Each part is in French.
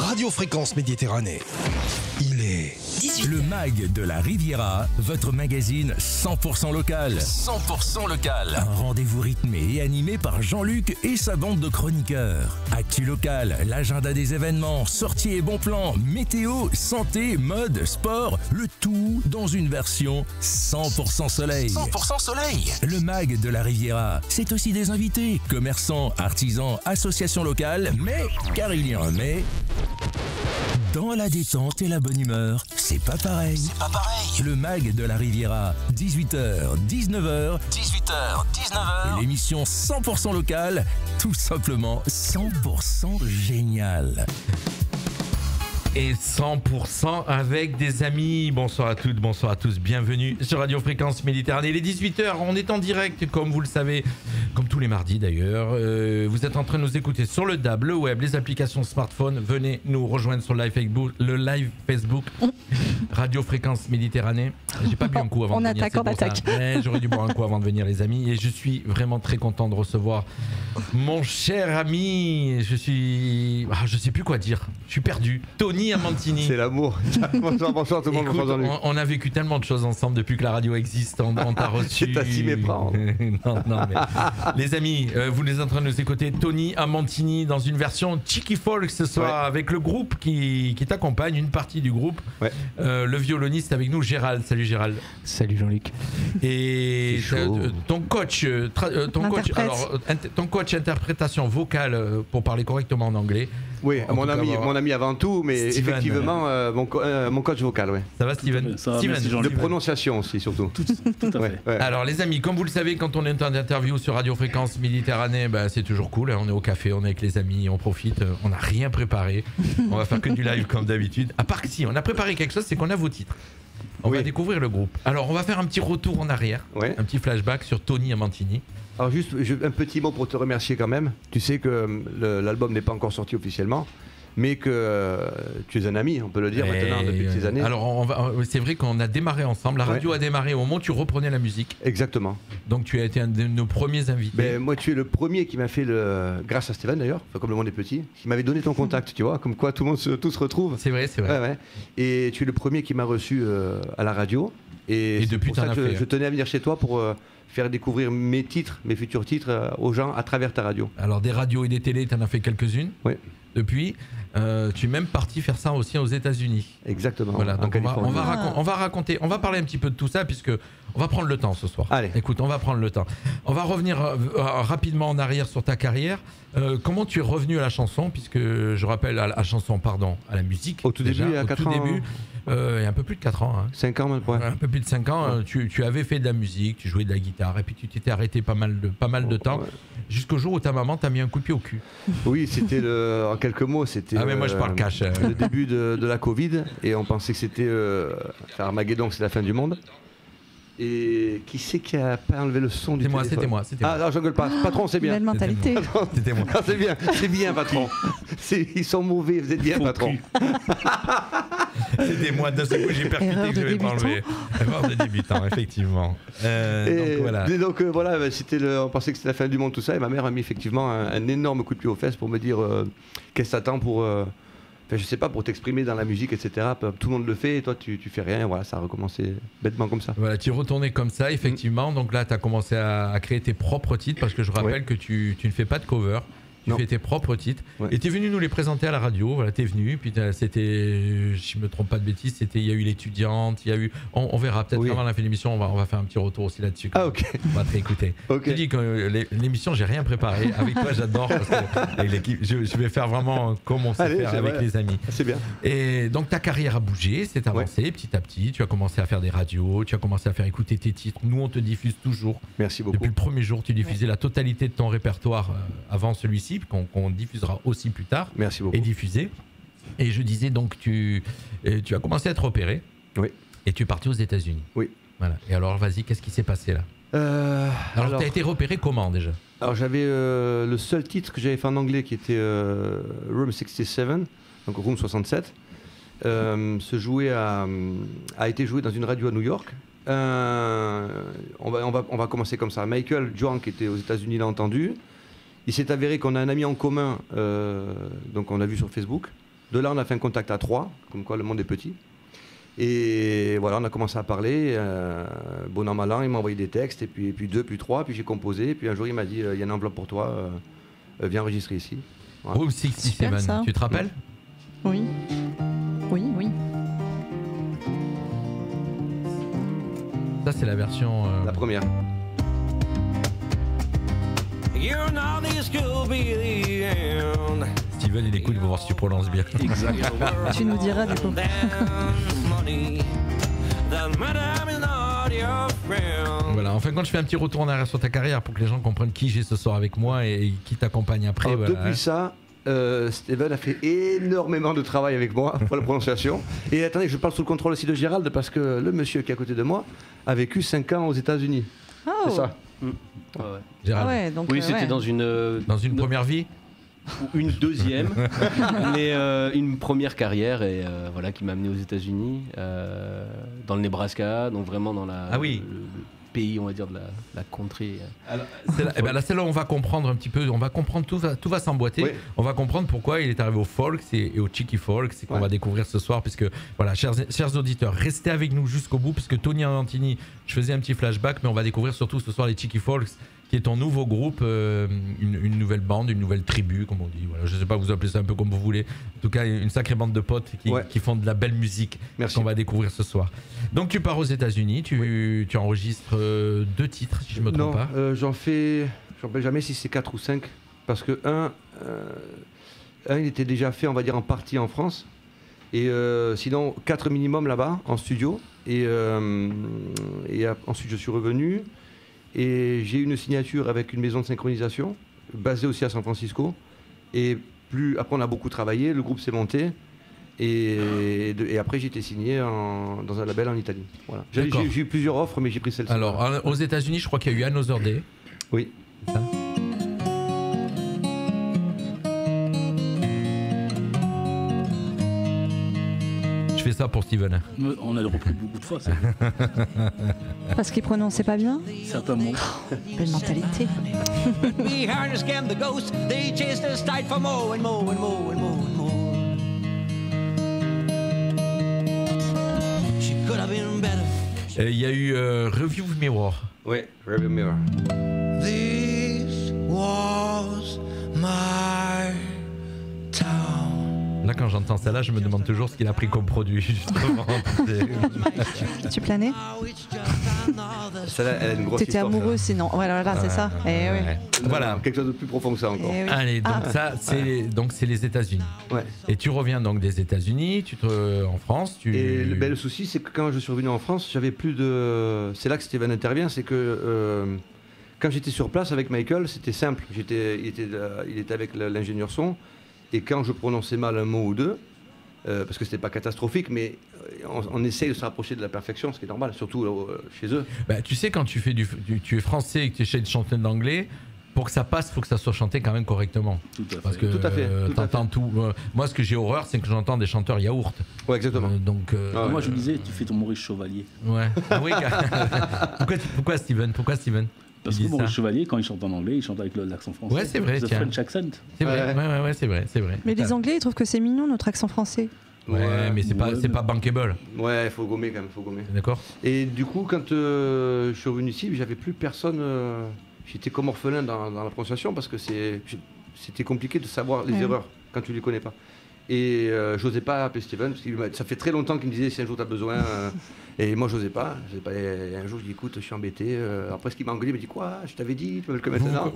Radio Fréquence Méditerranée. Il est 18. Le MAG de la Riviera, votre magazine 100% local. 100% local. Un rendez-vous rythmé et animé par Jean-Luc et sa bande de chroniqueurs. Actu local, l'agenda des événements, sorties et bons plans, météo, santé, mode, sport, le tout dans une version 100% soleil. 100% soleil. Le MAG de la Riviera, c'est aussi des invités, commerçants, artisans, associations locales, mais, car il y a un mais, dans la détente et la bonne humeur, c'est pas pareil. C'est pas pareil. Le MAG de la Riviera, 18h, 19h. 18h, 19h. L'émission 100% locale, tout simplement 100% génial. Et 100% avec des amis. Bonsoir à toutes, bonsoir à tous, bienvenue sur Radio Fréquence Méditerranée. Il est 18h, on est en direct comme vous le savez, comme tous les mardis d'ailleurs. Vous êtes en train de nous écouter sur le DAB, le web, les applications smartphone. Venez nous rejoindre sur le live Facebook Radio Fréquence Méditerranée. J'ai pas bu un coup avant de venir. On attaque. J'aurais dû boire un coup avant de venir les amis. Et je suis vraiment très content de recevoir mon cher ami. Je sais plus quoi dire. Je suis perdu. Tony Amantini. C'est l'amour. Bonsoir tout le monde. Écoute, on a vécu tellement de choses ensemble depuis que la radio existe. On t'a reçu. C'est à s'y méprendre. non, mais les amis, vous êtes en train de nous écouter. Tony Amantini dans une version cheeky folk ce soir, avec le groupe qui t'accompagne, une partie du groupe. Ouais. Le violoniste avec nous, Gérald. Salut Gérald. Salut Jean-Luc. Et ton coach interprétation vocale pour parler correctement en anglais. Oui, mon ami avant tout, mais Steven, effectivement, mon coach vocal, ouais. Ça va, Steven? Steven, de prononciation aussi, surtout. Tout à fait. Ouais. Alors, les amis, comme vous le savez, quand on est en interview sur Radio Fréquence Méditerranée, c'est toujours cool. Hein, on est au café, on est avec les amis, on profite. On n'a rien préparé. On va faire que du live comme d'habitude. À part que si, on a préparé quelque chose, c'est qu'on a vos titres. On va découvrir le groupe. Alors, on va faire un petit retour en arrière, un petit flashback sur Tony Amantini. Alors juste un petit mot pour te remercier quand même. Tu sais que l'album n'est pas encore sorti officiellement, mais que tu es un ami, on peut le dire maintenant depuis ces années. Alors c'est vrai qu'on a démarré ensemble. La radio a démarré au moment où tu reprenais la musique. Exactement. Donc tu as été un de nos premiers invités. Moi tu es le premier qui m'a fait grâce à Stéphane d'ailleurs, comme le monde est petit, qui m'avait donné ton contact, tu vois, comme quoi tout se retrouve. C'est vrai. Ouais. Et tu es le premier qui m'a reçu à la radio. Et depuis pour ça que je tenais à venir chez toi pour faire découvrir mes futurs titres aux gens à travers ta radio. Alors des radios et des télés, tu en as fait quelques-unes. Oui. Depuis, tu es même parti faire ça aussi aux États-Unis. Exactement. Voilà, donc on va raconter, on va parler un petit peu de tout ça puisque on va prendre le temps ce soir. Allez. Écoute, on va prendre le temps. On va revenir rapidement en arrière sur ta carrière. Comment tu es revenu à la chanson, puisque je rappelle à la musique. Au tout début, il y a 4 ans. Il y a un peu plus de 4 ans. 5 ans maintenant. Un peu plus de 5 ans. Tu avais fait de la musique, tu jouais de la guitare, et puis tu t'étais arrêté pas mal de temps, jusqu'au jour où ta maman t'a mis un coup de pied au cul. Oui, c'était en quelques mots, c'était. Ah mais moi je parle cash. Le début de la Covid, et on pensait que c'était Armageddon, c'est la fin du monde. Et qui c'est qui a pas enlevé le son du téléphone? C'était moi. Ah non, je gueule pas. Patron, c'est bien. Belle mentalité. C'était moi. Ah, c'est bien, patron. Ils sont mauvais, vous êtes bien, patron. C'était moi, d'un seul coup j'ai percuté que je vais pas enlever. Erreur de débutant, effectivement. Donc voilà, on pensait que c'était la fin du monde, tout ça, et ma mère a mis effectivement un énorme coup de pied aux fesses pour me dire qu'est-ce que t'attends pour. Je sais pas, pour t'exprimer dans la musique, etc. Tout le monde le fait et toi tu fais rien. Voilà, ça a recommencé bêtement comme ça. Voilà, tu es retourné comme ça, effectivement. Donc là, tu as commencé à créer tes propres titres parce que je rappelle que tu ne fais pas de cover. Tu fais tes propres titres. Ouais. Et tu es venu nous les présenter à la radio. Voilà, tu es venu. Puis c'était, je me trompe pas de bêtises, il y a eu l'étudiante, il y a eu. On verra peut-être avant la fin de l'émission, on va faire un petit retour aussi là-dessus. Ah, ok. On va te réécouter. Okay. Je te dis que l'émission, j'ai rien préparé. Avec toi, j'adore parce que avec l'équipe, je vais faire vraiment comme on sait faire avec les amis. C'est bien. Et donc ta carrière a bougé, s'est avancée petit à petit. Tu as commencé à faire des radios, tu as commencé à faire écouter tes titres. Nous, on te diffuse toujours. Merci beaucoup. Depuis le premier jour, tu diffusais la totalité de ton répertoire avant celui-ci, qu'on diffusera aussi plus tard. Merci beaucoup. Et diffusé. Et je disais donc tu as commencé à être opéré. Oui. Et tu es parti aux États-Unis. Oui. Voilà. Et alors vas-y, qu'est-ce qui s'est passé là? Alors tu as été repéré comment déjà? Alors j'avais le seul titre que j'avais fait en anglais qui était Room 67, donc Room 67. A été joué dans une radio à New York. On va commencer comme ça. Michael John, qui était aux États-Unis, l'a entendu. Il s'est avéré qu'on a un ami en commun, donc on a vu sur Facebook, De là, on a fait un contact à 3, comme quoi le monde est petit. Et voilà, on a commencé à parler. Bon an, mal an, il m'a envoyé des textes, et puis 2, puis 3, puis j'ai composé. Puis un jour, il m'a dit, il y a une enveloppe pour toi, viens enregistrer ici. Voilà. Room 67, tu te rappelles? Oui. Oui. Ça, c'est la version... La première. Steven, il écoute pour voir si tu prononces bien. Exactement. Tu nous diras du coup. Voilà, enfin quand je fais un petit retour en arrière sur ta carrière pour que les gens comprennent qui j'ai ce soir avec moi et qui t'accompagne après. Alors, voilà. depuis ça, Steven a fait énormément de travail avec moi pour la prononciation. Et attendez, je parle sous le contrôle aussi de Gérald parce que le monsieur qui est à côté de moi a vécu 5 ans aux États-Unis. Oh. C'est ça. Gérald. Ah ouais, donc, Oui, c'était ouais. dans une Première vie. une deuxième, mais une première carrière et voilà qui m'a amené aux États-Unis, dans le Nebraska, donc vraiment dans le pays, on va dire, de la contrée. Celle-là, on va comprendre un petit peu, on va comprendre, tout va s'emboîter. Oui. On va comprendre pourquoi il est arrivé au folk et au cheeky folk, c'est qu'on va découvrir ce soir, puisque voilà, chers auditeurs, restez avec nous jusqu'au bout, puisque Tony Antini, je faisais un petit flashback, mais on va découvrir surtout ce soir les cheeky folks, qui est ton nouveau groupe, une nouvelle bande, une nouvelle tribu, comme on dit. Voilà, je ne sais pas, vous appelez ça un peu comme vous voulez. En tout cas, une sacrée bande de potes qui font de la belle musique qu'on va découvrir ce soir. Donc tu pars aux États-Unis, tu enregistres 2 titres, si je ne me trompe pas. J'en fais jamais si c'est 4 ou 5. Parce que un, il était déjà fait, on va dire, en partie en France. Et sinon, 4 minimum là-bas, en studio. Et ensuite, je suis revenu. Et j'ai eu une signature avec une maison de synchronisation, basée aussi à San Francisco. Et après, on a beaucoup travaillé, le groupe s'est monté. Et après, j'ai été signé dans un label en Italie. Voilà. J'ai eu plusieurs offres, mais j'ai pris celle-ci. Alors, aux États-Unis, je crois qu'il y a eu Another Day. Oui. C'est ça ? Je fais ça pour Steven. On a repris beaucoup de fois, ça. Parce qu'il prononçait pas bien. Certains mots. Belle mentalité. Il y a eu Review Mirror. Oui, Review Mirror. This was my town. Là, quand j'entends celle-là, je me demande toujours ce qu'il a pris comme produit, justement. Tu planais? Celle-là, elle a une grosse T'étais histoire, amoureux sinon. Voilà, c'est ça. Et ouais. Voilà. Quelque chose de plus profond que ça encore. Eh oui. Allez, donc ça, c'est les États-Unis. Ouais. Et tu reviens donc des États-Unis, en France. Et le souci, c'est que quand je suis revenu en France, j'avais plus de. C'est là que Steven intervient, c'est que quand j'étais sur place avec Michael, c'était simple. Il était avec l'ingénieur son, et quand je prononçais mal un mot ou deux, parce que c'était pas catastrophique, mais on essaye de se rapprocher de la perfection, ce qui est normal, surtout chez eux. Bah, tu sais, quand tu es français et que tu essaies de chanter de l'anglais, pour que ça passe, il faut que ça soit chanté quand même correctement. Tout à fait. Parce que Tout à fait. t'entends tout. Moi, ce que j'ai horreur, c'est que j'entends des chanteurs yaourt. Ouais, exactement. Moi, je me disais, tu fais ton Maurice Chevalier. Ouais. Ah oui. Pourquoi Steven? Parce que Maurice Chevalier, quand il chante en anglais, il chante avec l'accent français. Ouais, c'est vrai. The Tiens. French accent. C'est vrai. Ouais, c'est vrai. Mais les Anglais, ils trouvent que c'est mignon notre accent français. Ouais, mais c'est pas bankable. Ouais, il faut gommer quand même, faut gommer. D'accord. Et du coup, quand je suis revenu ici, j'avais plus personne. J'étais comme orphelin dans la prononciation parce que c'était compliqué de savoir les erreurs quand tu les connais pas. Et j'osais pas appeler Steven parce que ça fait très longtemps qu'il me disait si un jour tu as besoin. Et moi j'osais pas. Et un jour je dis écoute, je suis embêté. Après ce qu'il m'a engueulé, il m'a dit quoi? Je t'avais dit, tu veux que maintenant.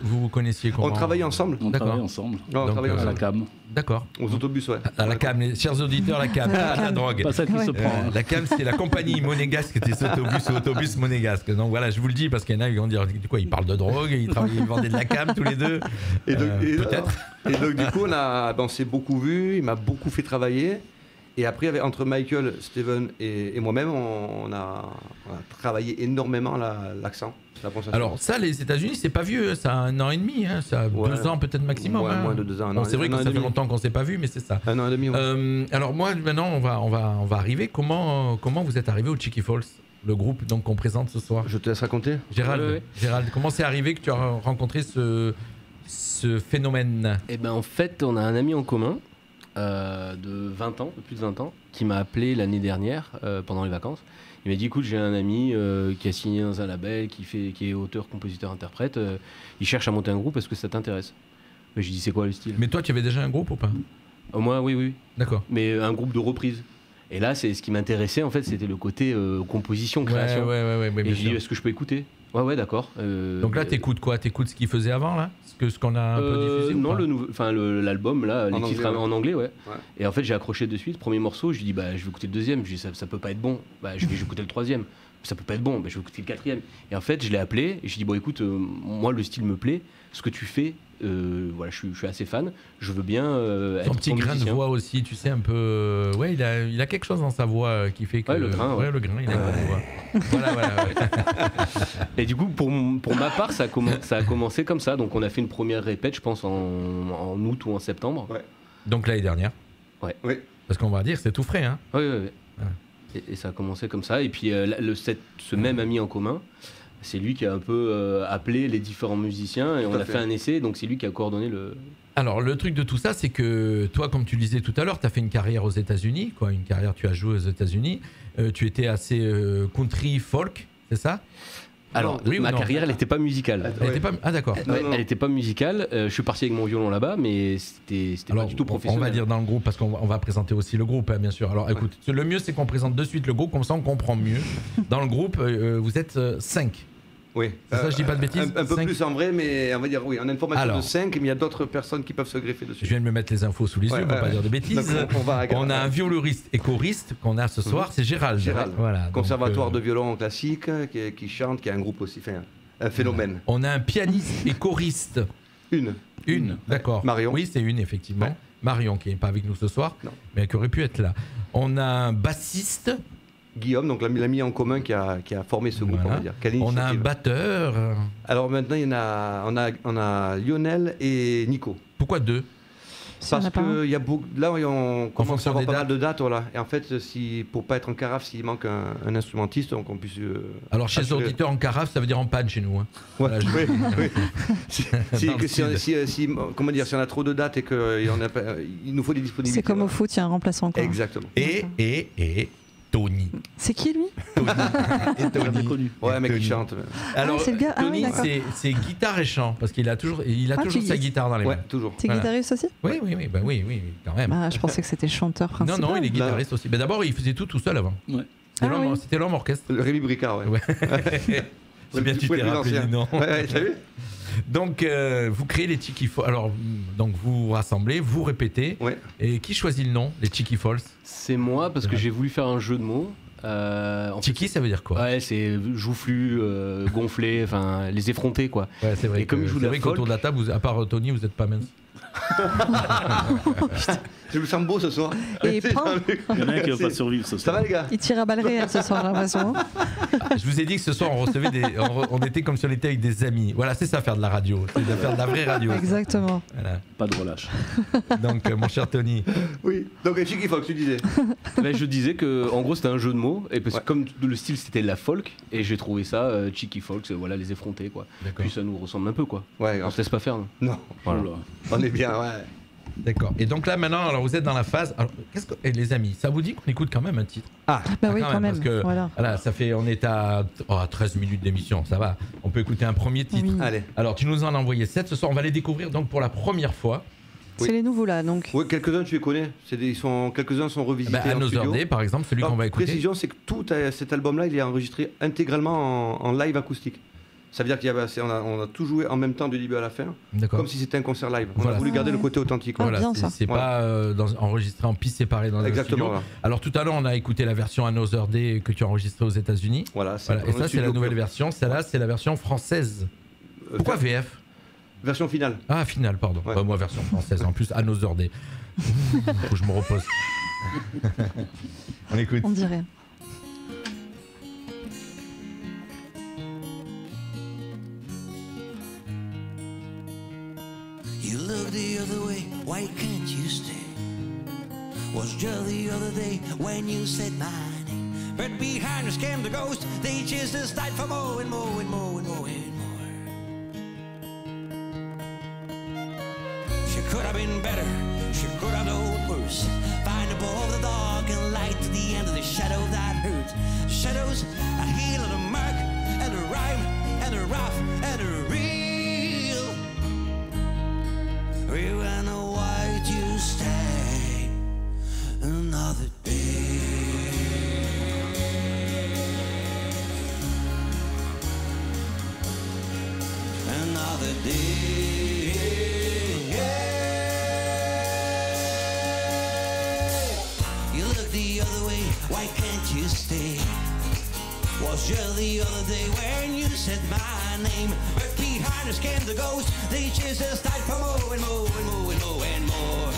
Vous connaissiez comment? On travaillait ensemble. On travaille ensemble. Non, on travaillait à la ensemble. CAM. D'accord. Aux autobus, ouais. À la CAM, les chers auditeurs, la CAM, la drogue. Pas ça qui se prend. La CAM, c'est la compagnie monégasque des autobus monégasque. Donc voilà, je vous le dis parce qu'il y en a qui vont dire quoi, ils parlent de drogue, ils vendaient de la CAM tous les deux. Peut-être. Et donc du coup, on s'est beaucoup vu, il m'a beaucoup fait travailler. Et après, entre Michael, Steven et moi-même, on a travaillé énormément l'accent. Alors ça, les États-Unis, c'est pas vieux, ça a 1 an et demi, hein, ça a 2 ans peut-être maximum. Ouais, moins de 2 ans. Bon, c'est vrai que ça fait longtemps qu'on s'est pas vu, mais c'est ça. 1 an et demi. Ouais. Alors moi, maintenant, on va arriver. Comment vous êtes arrivé au Cheeky Falls, le groupe donc qu'on présente ce soir? Je te laisse raconter. Gérald, comment c'est arrivé que tu as rencontré ce phénomène? Eh ben en fait, on a un ami en commun. de 20 ans, de plus de 20 ans, qui m'a appelé l'année dernière pendant les vacances. Il m'a dit écoute, j'ai un ami qui a signé dans un label, qui est auteur, compositeur, interprète. Il cherche à monter un groupe, est-ce que ça t'intéresse? Je lui dis c'est quoi le style? Mais toi, tu avais déjà un groupe ou pas? Moi, oui. D'accord. Mais un groupe de reprise. Et là, c'est ce qui m'intéressait en fait, c'était le côté composition, création. Ouais, et je lui dis est-ce que je peux écouter? Ouais, d'accord. Donc là, t'écoutes quoi? T'écoutes ce qu'il faisait avant là? Ce qu'on a un peu diffusé? Non, l'album là, les titres anglais, en anglais, ouais. Et en fait, j'ai accroché de suite. Premier morceau, je lui dis je vais écouter le deuxième. Je lui dis ça peut pas être bon. Je vais écouter le troisième. Ça peut pas être bon. Je vais écouter le quatrième. Et en fait, je l'ai appelé et je lui ai dit écoute, moi le style me plaît. Ce que tu fais, je suis assez fan. Je veux bien être ton petit grain de voix aussi, tu sais un peu. Ouais, il a quelque chose dans sa voix qui fait que. Ouais, le grain. Le grain, il a une bonne voix. Voilà. Et du coup, pour ma part, ça a commencé comme ça. Donc, on a fait une première répète, je pense en août ou en septembre. Ouais. Donc l'année dernière. Ouais. Oui. Parce qu'on va dire, c'est tout frais, hein. Oui. Et ça a commencé comme ça. Et puis, ce même ami en commun. C'est lui qui a un peu appelé les différents musiciens et on a fait un essai, donc c'est lui qui a coordonné le... Alors le truc de tout ça, c'est que toi, comme tu le disais tout à l'heure, tu as fait une carrière aux États-Unis, tu as joué aux États-Unis, tu étais assez country folk, c'est ça? Alors, ma carrière, elle n'était pas musicale. Ah, d'accord. Elle n'était pas musicale. Je suis parti avec mon violon là-bas, mais c'était pas du tout professionnel. On va dire dans le groupe, parce qu'on va présenter aussi le groupe, hein, bien sûr. Alors, écoute, le mieux, c'est qu'on présente de suite le groupe, comme ça, on comprend mieux. Dans le groupe, vous êtes 5. Oui. C'est ça, je dis pas de bêtises? Un peu plus en vrai, mais on va dire oui. On a une formation de 5, mais il y a d'autres personnes qui peuvent se greffer dessus. Je viens de me mettre les infos sous les yeux, pour pas dire de bêtises. Donc, on a un violoniste et choriste qu'on a ce soir, c'est Gérald. Voilà. Conservatoire de violon classique, qui chante, qui a un groupe aussi, un phénomène. On a un pianiste et choriste. Une, d'accord. Marion. Oui, c'est une, effectivement. Ouais. Marion, qui n'est pas avec nous ce soir, mais qui aurait pu être là. On a un bassiste. Guillaume, donc l'ami en commun qui a formé ce groupe, on va dire. On a un batteur. Alors maintenant, on a Lionel et Nico. Pourquoi 2? Parce que là, on commence à avoir pas mal de dates, voilà. Et en fait, pour pas être en carafe, s'il manque un instrumentiste, donc on puisse. Alors chez les auditeurs en carafe, ça veut dire en panne chez nous. Hein. Ouais, oui. Si on a trop de dates et qu'il nous faut des disponibilités. C'est comme au foot, il y a un remplaçant. Quoi. Exactement. Et Tony. C'est qui lui? Et Tony. Connu. Ouais, un mec qui chante. Alors, c'est le gars. Tony, c'est guitare et chant, parce qu'il a toujours sa guitare dans les mains. Ouais, toujours. T'es guitariste aussi? Oui, quand même. Je pensais que c'était chanteur principal. Non, il est guitariste aussi. Mais d'abord, il faisait tout seul avant. Ouais. C'était l'homme orchestre. Rémi Bricard, ouais. C'est bien, tu t'es rappelé du nom. Ouais, t'as vu? Donc, vous créez les Cheeky Falls. Alors, donc vous rassemblez, vous répétez. Ouais. Et qui choisit le nom, les Cheeky Falls? C'est moi, parce que j'ai voulu faire un jeu de mots. Cheeky, ça veut dire quoi? Ouais, c'est joufflu, gonflé, enfin les effrontés, quoi. Ouais, c'est vrai. Et comme je joue de la folk, qu'autour de la table, à part Tony, vous n'êtes pas mince. Je me sens beau ce soir. Et il y en a un qui va pas survivre ce soir. Ça va les gars? Il tire à balles réelles ce soir, j'ai l'impression. Je vous ai dit que ce soir on recevait on était comme si on était avec des amis. Voilà, c'est ça faire de la radio, c'est de faire de la vraie radio. Exactement. Voilà. Pas de relâche. Donc mon cher Tony. Oui. Donc Cheeky Folk, tu disais. Je disais que en gros c'était un jeu de mots et parce que comme le style c'était la folk et j'ai trouvé ça Cheeky Folk, voilà les effrontés quoi. Puis ça nous ressemble un peu quoi. Ouais. On se laisse pas faire. Non. Voilà. On est bien, ouais. D'accord. Et donc là maintenant, alors vous êtes dans la phase. Alors, les amis, ça vous dit qu'on écoute quand même un titre? Bah oui, quand même. Parce que voilà, ça fait, on est à 13 minutes d'émission, ça va. On peut écouter un premier titre. Oui. Allez. Alors tu nous en as envoyé 7 ce soir. On va les découvrir donc pour la première fois. C'est les nouveaux là, donc. Oui, quelques-uns tu les connais. Quelques-uns sont revisités. Another Day, par exemple, celui qu'on va écouter. Précision, c'est que tout cet album-là, il est enregistré intégralement en live acoustique. Ça veut dire qu'on a tout joué en même temps du début à la fin, comme si c'était un concert live. On a voulu garder le côté authentique. Voilà, bien ça. C'est pas enregistré en pistes séparées dans un studio. Voilà. Alors tout à l'heure, on a écouté la version Another Day que tu as enregistrée aux États-Unis. Voilà. Et ça, c'est la nouvelle version. Celle-là, c'est la version française. Pourquoi VF? Version finale. Ah, finale, pardon. Ouais. Moi, version française. En plus, Another Day. Faut que je me repose. On écoute. On dirait. You look the other way, why can't you stay? Was just the other day when you said my name. But behind us came the ghost, they chased us tight for more and more and more and more and more. She could have been better, she could have known worse. rough and real. We wonder why you stay another day. Another day. You look the other way, why can't you stay? Was just the other day when you said my name, but behind us came the ghost. They chased us tight for more and more and more and more and more.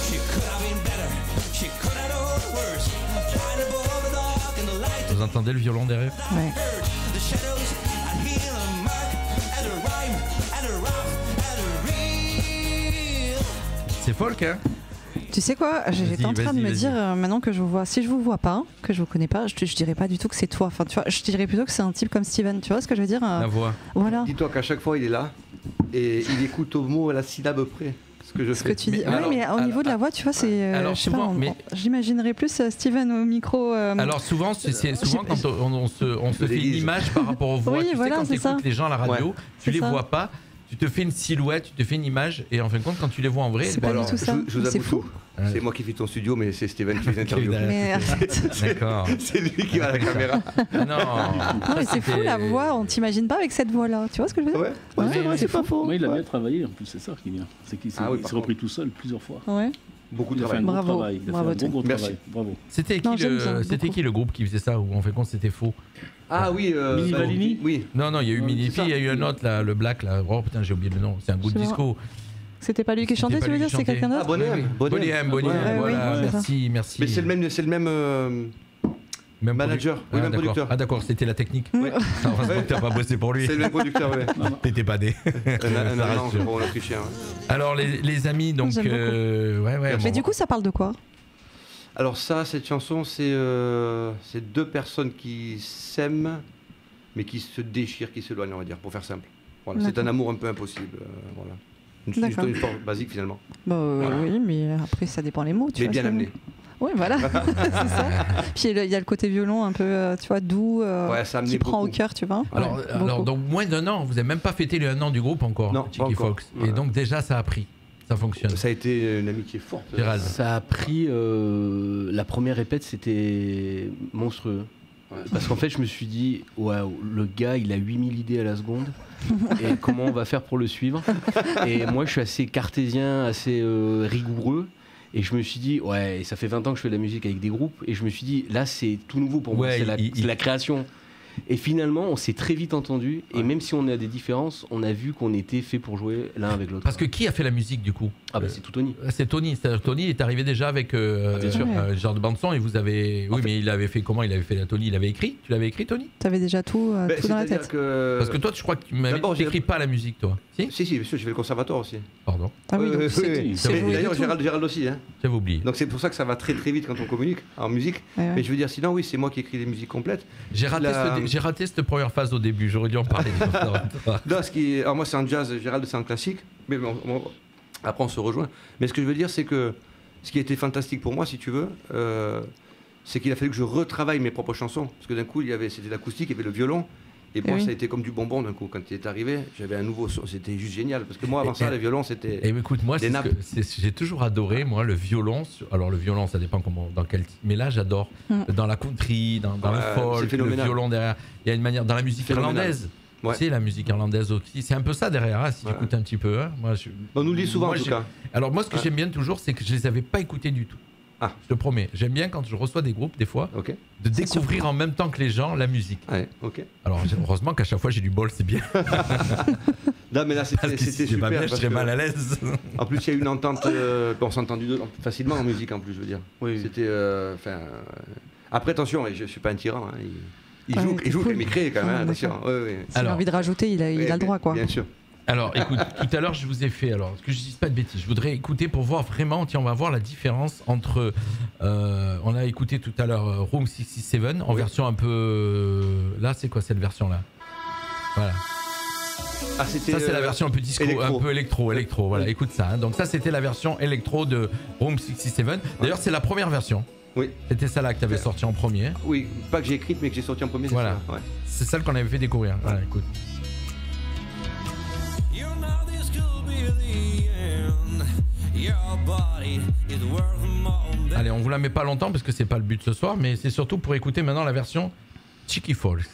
She could have been better, she could have done worse. Find above the dark and the light. Vous entendez le violon derrière? Ouais. The shadows, I hear the murk and the rhyme and the rough and the real. C'est folk, hein? Tu sais quoi, j'étais en train de me dire maintenant que je vous vois, si je vous vois pas, que je vous connais pas, je dirais pas du tout que c'est toi. Enfin, tu vois, je dirais plutôt que c'est un type comme Steven. Tu vois ce que je veux dire? La voix. Voilà. Dis-toi qu'à chaque fois il est là et il écoute au mot à la syllabe près ce que je fais. Que tu dis. Mais au niveau de la voix, tu vois, c'est. Alors je sais pas, j'imaginerais plus Steven au micro. Alors souvent, c'est souvent quand on se fait une image par rapport aux voix. Oui, tu voilà, sais, quand tu écoutes les gens à la radio, tu les vois pas. Tu te fais une silhouette, tu te fais une image, et en fin de compte, quand tu les vois en vrai, c'est pas du tout ça. Je vous avoue fou. C'est moi qui fais ton studio, mais c'est Steven qui fait l'interview. D'accord. C'est lui qui a la caméra. Non, mais c'est fou la voix, on t'imagine pas avec cette voix-là. Tu vois ce que je veux dire? Ouais, c'est pas faux. Moi, il a bien travaillé, en plus, c'est ça qui est bien. C'est qu'il s'est repris tout seul plusieurs fois. Ouais. Beaucoup de travail. Bravo. Il a fait un gros travail. Bravo. C'était qui le groupe qui faisait ça, où en fait compte c'était faux? Ah oui, Mini Valini. Oui. Non, il y a eu Mini, puis il y a eu un autre là, le Black là. Oh putain, j'ai oublié le nom. C'est un groupe disco. C'était pas lui qui chantait, tu veux dire? C'est quelqu'un d'autre? Ah, Bonhomme. Voilà, merci. Mais c'est le même manager, le même producteur. Ah d'accord, c'était la technique. Oui. Heureusement que t'as pas bossé pour lui. C'est le même producteur, ouais. T'étais pas né. Pour l'Autrichien. Alors les amis, donc Mais du coup, ça parle de quoi? Alors cette chanson, c'est deux personnes qui s'aiment, mais qui se déchirent, qui s'éloignent, on va dire, pour faire simple. Voilà, c'est un amour un peu impossible. Voilà. Une histoire basique finalement. Voilà. Oui, mais après ça dépend les mots. Tu vois, bien amené. Oui, voilà, c'est ça. Puis il y a le côté violon un peu, tu vois, doux, qui prend au cœur, tu vois. Alors donc moins d'un an, vous n'avez même pas fêté le 1 an du groupe encore, non, Cheeky Fox. Voilà. Et donc déjà ça a pris. Ça fonctionne. Ça a été une amitié forte. Gérald. Ça a pris. La première répète, c'était monstrueux. Ouais. Parce qu'en fait, je me suis dit, waouh, le gars, il a 8000 idées à la seconde. Et comment on va faire pour le suivre? Et moi, je suis assez cartésien, assez rigoureux. Et je me suis dit, ouais, ça fait 20 ans que je fais de la musique avec des groupes. Et je me suis dit, là, c'est tout nouveau pour moi. C'est la création. Et finalement, on s'est très vite entendu. Et même si on a des différences, on a vu qu'on était fait pour jouer l'un avec l'autre. Parce que qui a fait la musique du coup? Ah bah c'est tout Tony. C'est Tony. Tony est arrivé déjà avec genre de bande son et vous avez. Oui, mais il avait fait comment? Il avait fait la Tony. Il avait écrit. Tu l'avais écrit, Tony? Tu avais déjà tout dans la tête. Parce que toi, je crois que tu n'écris pas la musique, toi. Si, bien sûr, j'ai fait le conservatoire aussi. Pardon. Ah oui, donc d'ailleurs, Gérald aussi. Hein. J'avais oublié. Donc c'est pour ça que ça va très très vite quand on communique en musique. Mais je veux dire, sinon, oui, c'est moi qui écris les musiques complètes. J'ai raté cette première phase au début, j'aurais dû en parler. Alors moi c'est en jazz, Gérald c'est en classique, mais après on se rejoint. Mais ce que je veux dire c'est que ce qui a été fantastique pour moi, si tu veux, c'est qu'il a fallu que je retravaille mes propres chansons. Parce que d'un coup c'était l'acoustique, il y avait le violon. Et moi, ça a été comme du bonbon d'un coup. Quand il est arrivé, j'avais un nouveau son. C'était juste génial. Parce que moi, avant ça, le violon, c'était. Et écoute, moi, j'ai toujours adoré, moi, le violon. Alors, le violon, ça dépend dans quel type. Mais là, j'adore. Dans la country, dans le folk, le violon derrière. Il y a une manière. Dans la musique irlandaise. Ouais. C'est la musique irlandaise aussi. C'est un peu ça derrière, hein, si tu écoutes un petit peu. Hein. On nous le dit souvent, en tout cas. Alors, moi, ce que j'aime bien toujours, c'est que je les avais pas écoutés du tout. Ah. Je te promets, j'aime bien quand je reçois des groupes, des fois, de découvrir en même temps que les gens la musique. Ouais, alors, heureusement qu'à chaque fois j'ai du bol, c'est bien. Non, mais là, c'était super. Pas bien, je serais mal à l'aise. En plus, il y a eu une entente, on s'est entendu facilement en musique, en plus, je veux dire. Oui. C'était. Après, attention, je ne suis pas un tyran. Hein, il joue comme il crée quand même, attention. S'il a envie de rajouter, il a le droit, quoi. Bien sûr. Alors, écoute, tout à l'heure, je vous ai fait, que je ne dise pas de bêtises, je voudrais écouter pour voir vraiment, on va voir la différence entre, on a écouté tout à l'heure Room 67 en version un peu, là, c'est quoi cette version-là? Voilà. Ah, ça, c'est la version un peu disco, un peu électro, voilà, écoute ça. Hein. Donc ça, c'était la version électro de Room 67. D'ailleurs, c'est la première version. Oui. C'était celle-là que tu avais sorti en premier. Oui, pas que j'ai écrite, mais que j'ai sorti en premier. Voilà. Ouais. C'est celle qu'on avait fait découvrir. Voilà, écoute. Allez, on vous la met pas longtemps parce que c'est pas le but ce soir, mais c'est surtout pour écouter maintenant la version Cheeky Falls.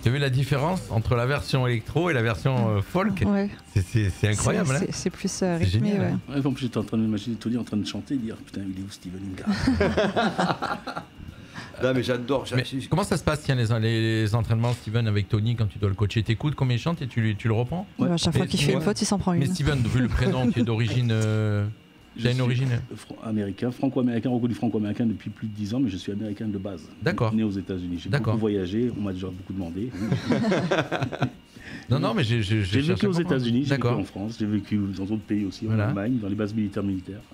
Tu as vu la différence entre la version électro et la version folk? Ouais. C'est incroyable. C'est plus rythmé. Ouais. Ouais, en plus, j'étais en train de m'imaginer Tony en train de chanter et dire putain, il est où Steven Ingram? Non, mais j'adore. Comment ça se passe, tiens, les entraînements, Steven, avec Tony, quand tu dois le coacher? T'écoutes combien il chante et tu le reprends? Ouais. À chaque fois qu'il fait une faute, il s'en prend une. Mais Steven, vu le prénom, tu es d'origine. J'ai une origine américain, franco-américain, reconnu franco-américain depuis plus de 10 ans, mais je suis américain de base. D'accord. Né aux États-Unis. J'ai beaucoup voyagé, on m'a déjà beaucoup demandé. Non, mais j'ai vécu aux États-Unis, j'ai vécu en France, j'ai vécu dans d'autres pays aussi, en Allemagne, dans les bases militaires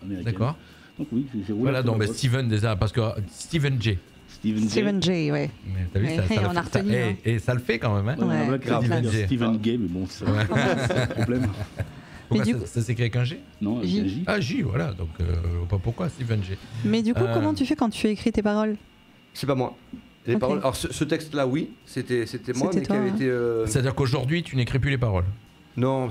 américaines. D'accord. Donc oui, j'ai roulé. Voilà, donc Steven déjà, parce que Steven J. Steven J, ouais. T'as vu, on a retenu. Et ça le fait quand même, hein. Ouais, Steven J, mais bon, c'est un problème. Pourquoi ça s'écrit avec un G? Non, avec un J. Ah, J, voilà, donc pourquoi Steven J? Mais du coup, comment tu fais quand tu écris tes paroles? C'est pas moi. Les paroles. Alors ce texte-là, oui, c'était moi, mais qui avait été. C'est-à-dire qu'aujourd'hui, tu n'écris plus les paroles? Non,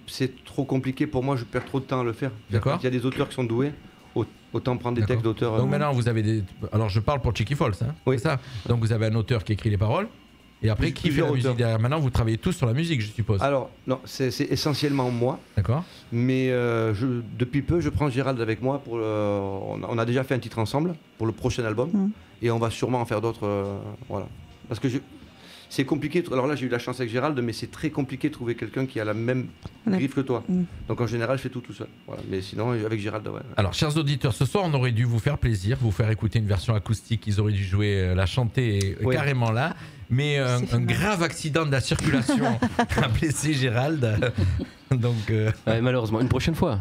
c'est trop compliqué pour moi, je perds trop de temps à le faire. D'accord. Il y a des auteurs qui sont doués, autant prendre des textes d'auteurs. Donc maintenant, vous avez des. Alors je parle pour Cheeky Falls, hein, oui. C'est ça. Donc vous avez un auteur qui écrit les paroles. Et après, qui fait la musique derrière? Maintenant, vous travaillez tous sur la musique, je suppose. Alors, non, c'est essentiellement moi. D'accord. Mais depuis peu, je prends Gérald avec moi. On a déjà fait un titre ensemble pour le prochain album. Et on va sûrement en faire d'autres. Voilà. Parce que c'est compliqué. Alors là, j'ai eu la chance avec Gérald, mais c'est très compliqué de trouver quelqu'un qui a la même griffe que toi. Donc en général, je fais tout seul. Voilà. Mais sinon, avec Gérald, ouais. Alors, chers auditeurs, ce soir, on aurait dû vous faire plaisir, vous faire écouter une version acoustique. Ils auraient dû jouer, la chanter carrément là. Mais un grave accident de la circulation a blessé Gérald. Donc, malheureusement, une prochaine fois.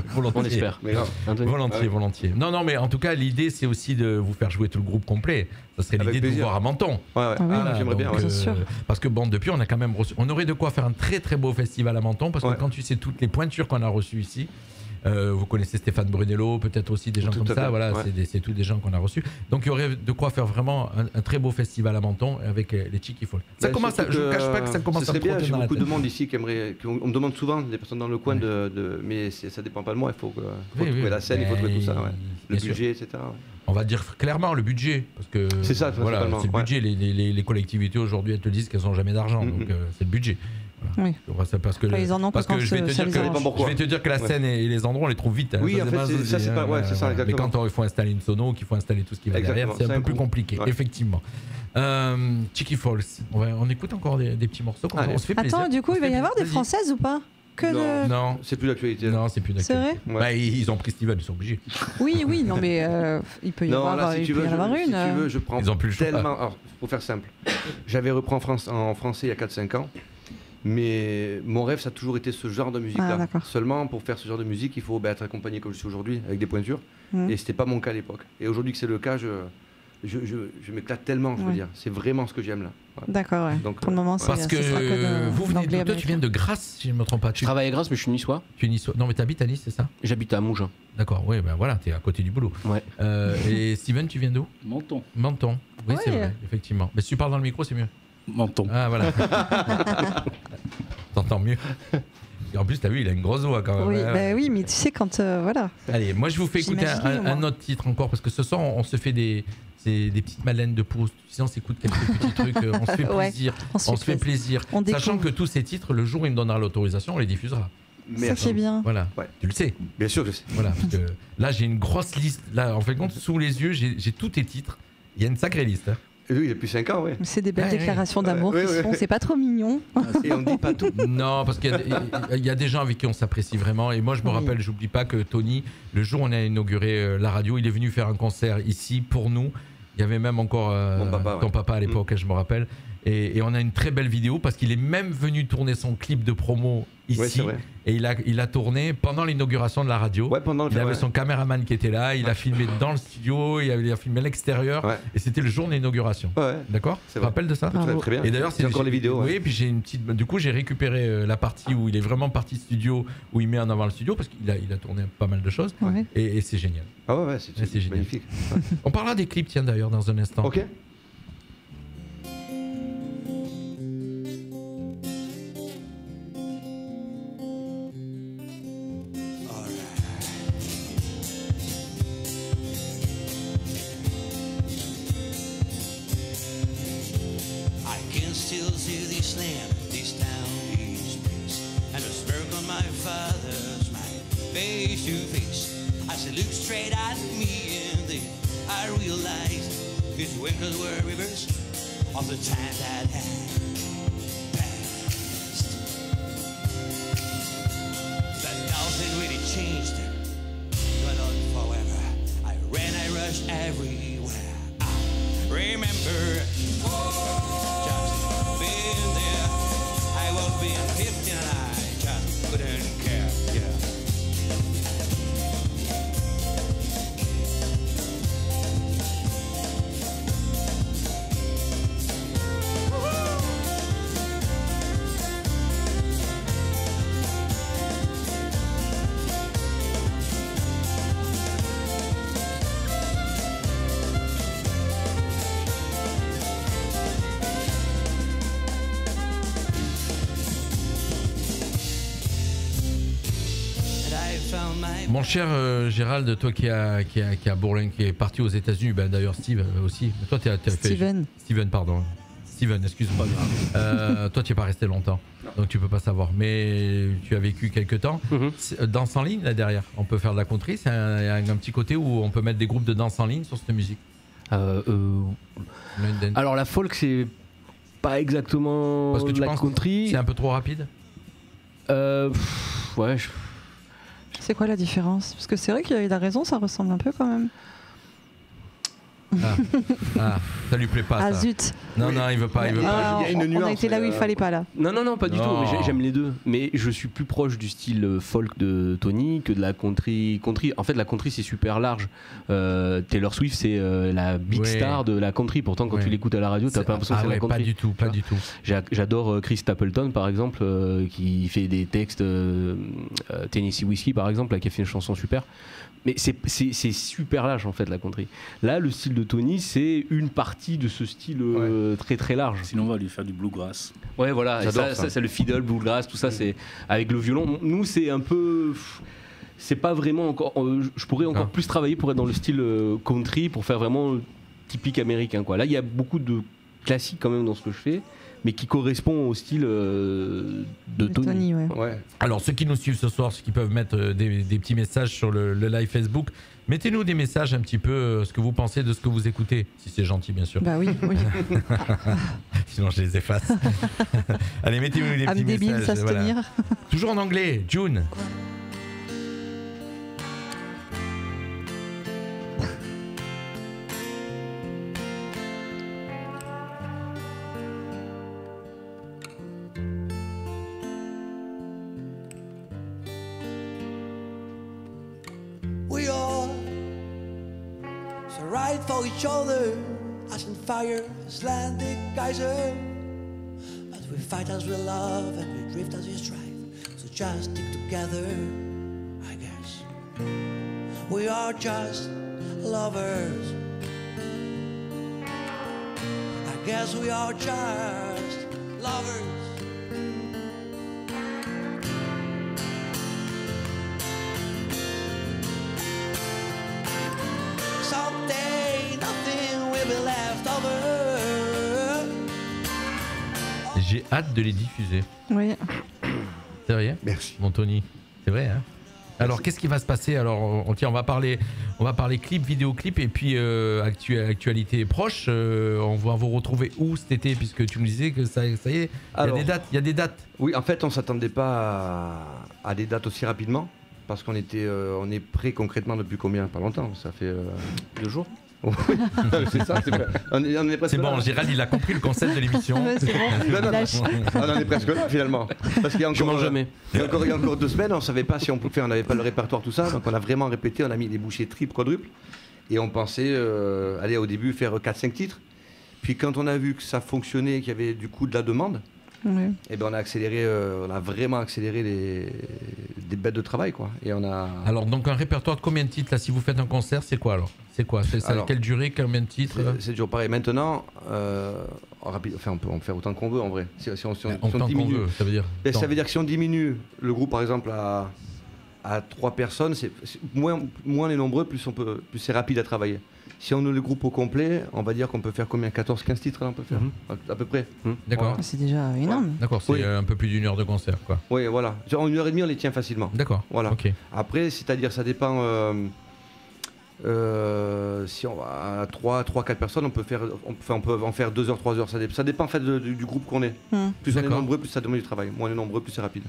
Volontiers. On espère. Volontiers. Non, mais en tout cas, l'idée, c'est aussi de vous faire jouer tout le groupe complet. Ça serait l'idée de vous voir à Menton. J'aimerais bien. Bien sûr. Parce que bon, depuis, on a quand même reçu. On aurait de quoi faire un très très beau festival à Menton. Parce que quand tu sais toutes les pointures qu'on a reçues ici. Vous connaissez Stéphane Brunello, peut-être aussi des gens comme ça. Voilà, c'est tous des gens qu'on a reçus. Donc il y aurait de quoi faire vraiment un très beau festival à Menton avec les Cheeky Falls. Ça commence. Je ne cache pas que ça commence à me trotter. J'ai beaucoup de monde ici qui aimerait. On me demande souvent des personnes dans le coin mais ça dépend pas de moi. Il faut trouver la scène, il faut trouver tout ça. Le budget, etc. On va dire clairement le budget, parce que c'est ça. Voilà, c'est le budget. Les collectivités aujourd'hui, elles te disent qu'elles n'ont jamais d'argent, donc c'est le budget. Oui. Parce que je vais te dire que la scène et les endroits on les trouve vite. Oui, en fait, ça c'est pas. C'est ça, exactement. Mais quand il faut installer une sono, qu'il faut installer tout ce qui va derrière, c'est un peu plus compliqué, effectivement. Cheeky Falls, on écoute encore des petits morceaux. On se fait plaisir. Attends, du coup, il va y avoir des françaises ou pas? Non, c'est plus d'actualité. Non, c'est plus d'actualité. C'est vrai? Ils ont pris Steven, ils sont obligés. Oui, non, mais il peut y avoir une. Si tu veux, je prends. Ils ont plus le choix. Alors, pour faire simple, j'avais repris en français il y a 4-5 ans. Mais mon rêve, ça a toujours été ce genre de musique-là. Seulement, pour faire ce genre de musique, il faut être accompagné comme je suis aujourd'hui, avec des pointures. Et c'était pas mon cas à l'époque. Et aujourd'hui que c'est le cas, je m'éclate tellement, je veux dire. C'est vraiment ce que j'aime là. Voilà. D'accord, ouais. Donc, pour le moment, c'est parce que vous venez toi, tu viens de Grasse, si je ne me trompe pas. Je travaille à Grasse, mais je suis niçois. Tu es niçois. Non, mais tu habites à Nice, c'est ça? J'habite à Mougins. D'accord, oui, ben voilà, tu es à côté du boulot. Ouais. Et Steven, tu viens d'où? Menton. Menton, oui, c'est vrai, effectivement. Mais si tu parles dans le micro, c'est mieux. Menton. Ah, voilà. T'entends mieux. Et en plus, t'as vu, il a une grosse voix quand même. Oui, oui, mais tu sais, quand. Voilà. Allez, moi, je vous fais écouter un autre titre encore, parce que ce soir, on se fait des petites madeleines de Proust. Tu sais, on s'écoute quelques petits trucs, on se fait plaisir. On se fait plaisir. Sachant que tous ces titres, le jour où il me donnera l'autorisation, on les diffusera. Ça c'est bien. Voilà, tu le sais. Bien sûr, je sais. Voilà, parce que là, j'ai une grosse liste. Là, en fait, compte, sous les yeux, j'ai tous tes titres. Il y a une sacrée liste. Hein. Oui, depuis 5 ans, oui. C'est des belles déclarations d'amour qui se font, c'est pas trop mignon. Et on ne dit pas tout. Non, parce qu'il y a des gens avec qui on s'apprécie vraiment. Et moi, je me rappelle, j'oublie pas que Tony, le jour où on a inauguré la radio, il est venu faire un concert ici pour nous. Il y avait même encore ton papa à l'époque, je me rappelle. Et on a une très belle vidéo parce qu'il est même venu tourner son clip de promo ici. Ouais, et il a tourné pendant l'inauguration de la radio. Ouais, il avait son caméraman qui était là, il a filmé dans le studio, il a filmé à l'extérieur. Ouais. Et c'était le jour de l'inauguration. Ouais. D'accord? Tu te rappelles de ça? Très bien. Et d'ailleurs, c'est encore les vidéos. Oui, puis j'ai une petite. Du coup, j'ai récupéré la partie où il est vraiment parti studio, où il met en avant le studio parce qu'il a tourné pas mal de choses. Ouais. Et c'est génial. Ah ouais, c'est magnifique. On parlera des clips, tiens, d'ailleurs, dans un instant. Ok. Mon cher Gérald, toi qui est à Bourlin, qui est parti aux États-Unis, ben d'ailleurs Steve aussi. Toi, Steven, pardon. Steven, excuse-moi. Toi, tu n'es pas resté longtemps, donc tu peux pas savoir. Mais tu as vécu quelques temps. Danse en ligne, là derrière, on peut faire de la country. C'est un petit côté où on peut mettre des groupes de danse en ligne sur cette musique. Alors la folk, c'est pas exactement parce que tu la country. C'est un peu trop rapide. Ouais. C'est quoi la différence? Parce que c'est vrai qu'il a raison, ça ressemble un peu quand même. Ça lui plaît pas. Ah ça. Zut. Non, il veut pas. Il y a une nuance. On a été là où il fallait pas là. Non, pas du tout. Mais j'aime les deux. Mais je suis plus proche du style folk de Tony que de la country. En fait, la country c'est super large. Taylor Swift c'est la big star de la country. Pourtant, quand tu l'écoutes à la radio, t'as pas l'impression que c'est la country. Pas du tout. J'adore Chris Stapleton par exemple, qui fait des textes. Tennessee Whiskey par exemple, qui a fait une chanson super. Mais c'est super large en fait la country. Là, le style de Tony, c'est une partie de ce style très très large. Sinon, on va lui faire du bluegrass. Ouais, voilà. Ça, c'est le fiddle, bluegrass, tout ça, c'est avec le violon. Nous, c'est un peu. C'est pas vraiment encore. Je pourrais encore plus travailler pour être dans le style country, pour faire vraiment typique américain, quoi. Là, il y a beaucoup de classiques quand même dans ce que je fais, mais qui correspond au style de Tony. Ouais. Alors, ceux qui nous suivent ce soir, ceux qui peuvent mettre des petits messages sur le live Facebook, mettez-nous des messages un petit peu, ce que vous pensez de ce que vous écoutez, si c'est gentil, bien sûr. Bah oui. Sinon, je les efface. Allez, mettez-nous des petits débile, messages. Ça se tenir. Toujours en anglais, June. We all so right for each other. as in fire, Icelandic geyser. But we fight as we love and we drift as we strive. So just stick together, I guess. We are just lovers. I guess we are just lovers. Someday nothing will be left over. J'ai hâte de les diffuser. Oui. C'est vrai? Merci. Mon Tony. C'est vrai, hein? Alors, qu'est-ce qui va se passer? Alors, on va parler clip, vidéoclip et puis actualité proche. On va vous retrouver où cet été, puisque tu me disais que ça y est, il y a des dates. Oui, en fait, on s'attendait pas à des dates aussi rapidement, parce qu'on on est prêt concrètement depuis combien? Pas longtemps, ça fait 2 jours. C'est ça, on est presque. C'est bon, Gérald, il a compris le concept de l'émission. Ouais, c'est bon. On est presque là finalement. Parce qu'il y a encore, je mange jamais. Il y a encore 2 semaines, on savait pas si on pouvait faire, on n'avait pas le répertoire, tout ça. Donc on a vraiment répété, on a mis des bouchées triples, quadruples. Et on pensait aller au début faire 4-5 titres. Puis quand on a vu que ça fonctionnait, qu'il y avait du coup de la demande, et ben on a vraiment accéléré des bêtes de travail, quoi. Et on a. Alors donc un répertoire de combien de titres là? Si vous faites un concert, c'est quoi alors? C'est quoi? Alors, quelle durée? Combien de titres? C'est toujours pareil. Maintenant, on peut en faire autant qu'on veut en vrai. Si on diminue, ça veut dire. Ça veut dire que si on diminue le groupe par exemple à 3 personnes, moins on est nombreux, plus c'est rapide à travailler. Si on a le groupe au complet, on va dire qu'on peut faire combien? 14-15 titres là, on peut faire à peu près. D'accord. Voilà. C'est déjà énorme. D'accord, c'est un peu plus d'1 heure de concert, quoi. Oui, voilà. En 1h30, on les tient facilement. D'accord. Voilà. Okay. Après, c'est-à-dire, ça dépend. Si on va à 3-4 personnes, on peut en faire 2 heures, 3 heures. Ça dépend en fait du groupe qu'on est. Plus on est nombreux, plus ça demande du travail. Moins on est nombreux, plus c'est rapide.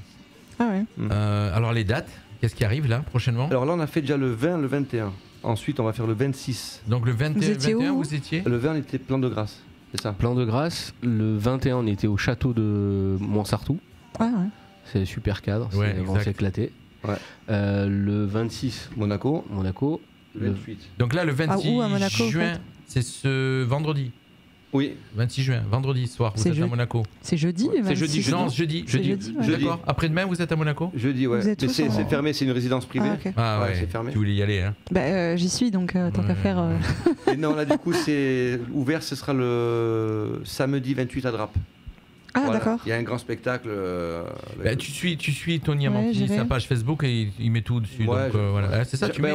Ah ouais. Alors les dates, qu'est-ce qui arrive là prochainement? Alors là, on a fait déjà le 20, le 21. Ensuite, on va faire le 26. Donc le 21, où vous étiez? Le 20, on était Plan de Grâce, c'est ça? Plan de Grâce. Le 21, on était au château de Montsartou. Ah ouais. C'est super cadre, on s'est éclaté. Ouais. Le 26, Monaco. Le 28. Donc là, le 26 à Monaco, juin, en fait c'est ce vendredi. Oui. 26 juin, vendredi soir, vous êtes à Monaco. C'est jeudi? C'est jeudi. Non, jeudi. D'accord. Après-demain, vous êtes à Monaco? Jeudi, ouais. Mais c'est fermé, c'est une résidence privée. Ah, okay. Ouais, c'est fermé. Tu voulais y aller, hein? J'y suis, donc tant qu'à faire. Et non, là, du coup, c'est ouvert, ce sera le samedi 28 à Drape. Ah, voilà. D'accord. Il y a un grand spectacle. Tu suis Tony Amanti, sa page Facebook, et il met tout dessus. Ouais, donc, voilà. C'est ça, tu mets.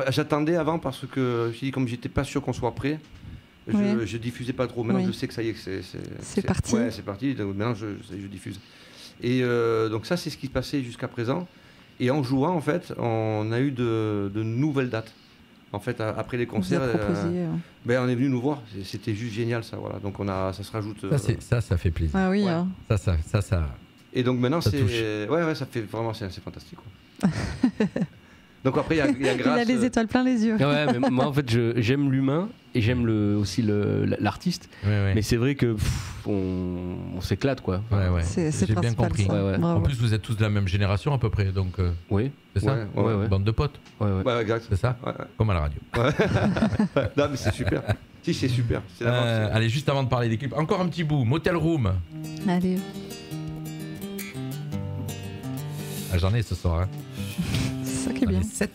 J'attendais avant parce que comme j'étais pas sûr qu'on soit prêt, je diffusais pas trop. Maintenant, je sais que ça y est, c'est parti. Ouais, c'est parti. Donc, maintenant, je diffuse. Et donc ça, c'est ce qui se passait jusqu'à présent. Et en jouant, en fait, on a eu de nouvelles dates. En fait, après les concerts, on est venu nous voir. C'était juste génial, ça. Voilà. Donc ça se rajoute. Ça fait plaisir. Ah oui. Ouais. Hein. Ça. Et donc maintenant, ça fait vraiment, c'est fantastique. Quoi. Donc après, il y a grâce. Il a les étoiles plein les yeux. Ouais, mais moi en fait, j'aime l'humain et j'aime aussi l'artiste. Ouais. Mais c'est vrai que on s'éclate, quoi. Ouais. J'ai bien compris. Ouais. En plus, vous êtes tous de la même génération à peu près, donc. Oui. C'est ça. Ouais. Bande de potes. Ouais, exact. C'est ça. Ouais. Comme à la radio. Non, mais c'est super. Si, c'est super. Allez, juste avant de parler des clips, encore un petit bout. Motel Room. Allez. Ah, j'en ai ce soir. Hein. C'est ça qui est bien. 7.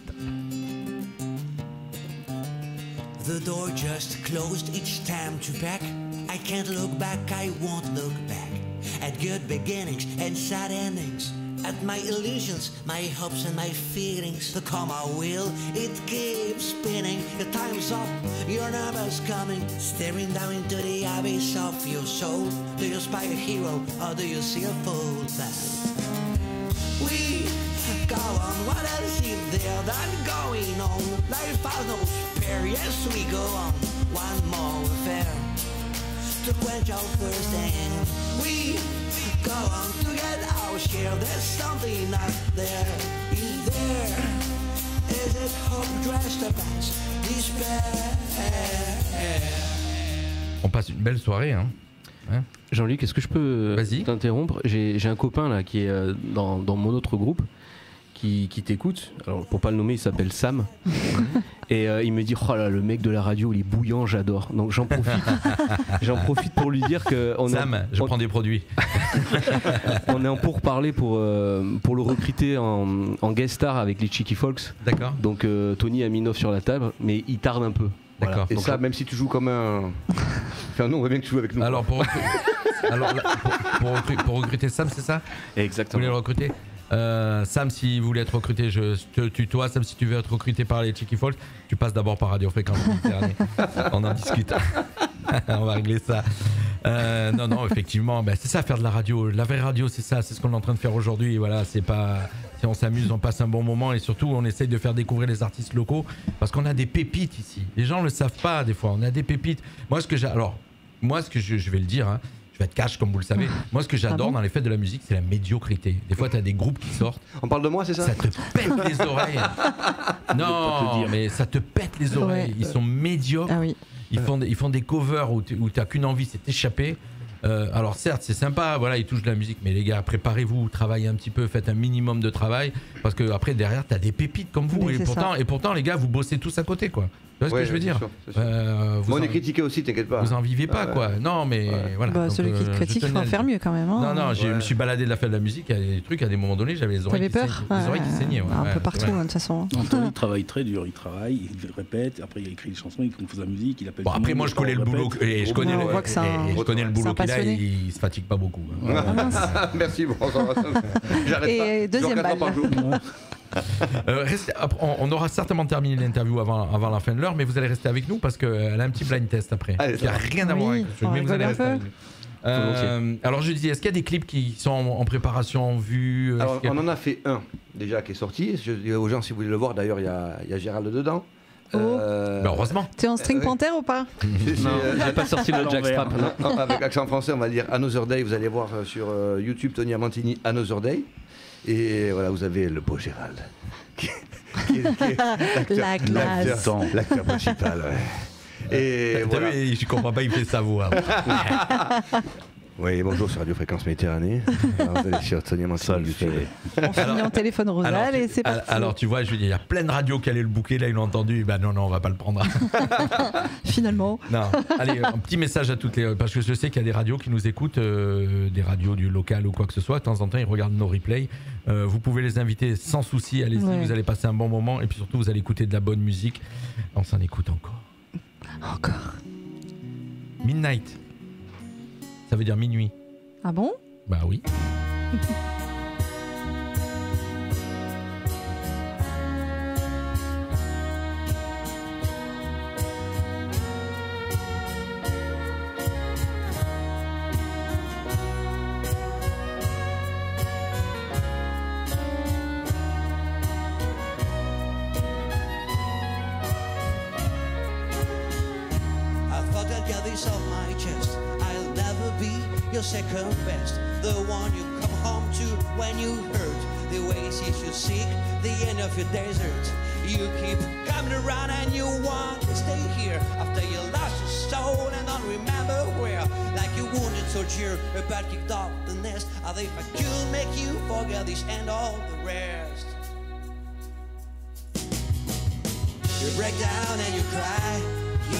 The door just closed each time to back. I can't look back, I won't look back. At good beginnings and sad endings. At my illusions, my hopes and my feelings. The karma wheel, it keeps spinning. The time's up, your number's coming. Staring down into the abyss of your soul. Do you spy a hero or do you see a fool? We go on, what else is there than going on? Life has no spare, yes we go on. One more affair to quench our thirst, and we go on to get our share. There's something out there. Is there? Is it hope dressed up as despair? On passe une belle soirée, hein. Jean-Luc, est-ce que je peux t'interrompre? J'ai un copain là qui est dans mon autre groupe qui t'écoute. Alors pour pas le nommer, il s'appelle Sam. Et il me dit oh là, le mec de la radio il est bouillant, j'adore. Donc j'en profite pour lui dire que Sam, je prends des produits. On est en pourparlers pour le recruter en guest star avec les Cheeky Folks. D'accord. Donc Tony a mis une offre sur la table, mais il tarde un peu. D'accord. Et donc, ça, même si tu joues comme un. Enfin, nous, on veut bien que tu joues avec nous. Alors, pour recruter Sam, c'est ça ? Exactement. Vous voulez le recruter ? Sam, si vous voulez être recruté, je te tutoie. Sam, si tu veux être recruté par les Cheeky Folks, tu passes d'abord par Radio Fréquence Méditerranée. On en discute. On va régler ça. Non, effectivement, c'est ça, faire de la radio. La vraie radio, c'est ça, c'est ce qu'on est en train de faire aujourd'hui. Voilà, c'est pas. Si on s'amuse, on passe un bon moment et surtout, on essaye de faire découvrir les artistes locaux parce qu'on a des pépites ici. Les gens ne le savent pas des fois. On a des pépites. Moi, ce que je vais le dire. Hein, je vais être cash comme vous le savez. Moi, ce que j'adore dans les fêtes de la musique, c'est la médiocrité. Des fois, tu as des groupes qui sortent. On parle de moi, c'est ça ? Ça te pète les oreilles. Non, mais ça te pète les oreilles. Ouais. Ils sont médiocres. Ah oui. Ils font des covers où tu n'as qu'une envie, c'est t'échapper. Alors certes, c'est sympa, voilà, ils touchent de la musique, mais les gars, préparez-vous, travaillez un petit peu, faites un minimum de travail, parce que après derrière, t'as des pépites comme vous, et pourtant, les gars, vous bossez tous à côté, quoi. Tu vois ce que je veux dire ? On est critiqué aussi, t'inquiète pas. Vous en vivez pas, quoi. Non, mais voilà. Donc, celui qui critique, il faut en faire mieux quand même. Hein. Non, je me suis baladé de la fête de la musique, il y a des trucs, à des moments donnés, j'avais les oreilles qui saignaient. Un peu partout, de toute façon. Anthony travaille très dur, il travaille, il répète, après il écrit des chansons, il compose la musique, il appelle. Bon, après, moi, je connais le boulot, et je connais le boulot qu'il a, et il se fatigue pas beaucoup. Merci, bon, j'arrête pas. Et deuxième balle. On aura certainement terminé l'interview avant la fin de l'heure, mais vous allez rester avec nous parce qu'elle a un petit blind test après. Il n'y a rien à voir avec le jeu, mais vous allez rester avec nous. Alors je disais, est-ce qu'il y a des clips qui sont en préparation, en vue Alors on en a fait un déjà qui est sorti. Je dis aux gens si vous voulez le voir, d'ailleurs il y a Gérald dedans. Heureusement. T'es en string panther ou pas? Non, j'ai pas sorti le jackstrap. Avec accent français, on va dire Another Day. Vous allez voir sur YouTube Tony Amantini Another Day. Et voilà, vous avez le beau Gérald. Qui est l'acteur principal. Ouais. Et voilà. Je comprends pas, il fait sa voix. Oui, bonjour sur Radio Fréquence Méditerranée. Alors, vous allez sur Tony Amantini YouTube. On finit en téléphone rosal et c'est parti. Alors tu vois, je veux dire, il y a plein de radios qui allaient le booker, là ils l'ont entendu, non, on va pas le prendre. Finalement. Non, allez, un petit message à toutes les... Parce que je sais qu'il y a des radios qui nous écoutent, des radios du local ou quoi que ce soit, de temps en temps ils regardent nos replays. Vous pouvez les inviter sans souci, allez-y, vous allez passer un bon moment et puis surtout vous allez écouter de la bonne musique. On s'en écoute encore. Midnight. Ça veut dire minuit. Ah bon? Bah oui. Second best, the one you come home to when you hurt, the oasis you seek, the end of your desert. You keep coming around and you want to stay here after you lost your soul and don't remember where. Like you wounded soldier, a bat kicked off the nest. As if I could make you forget this and all the rest. You break down and you cry. You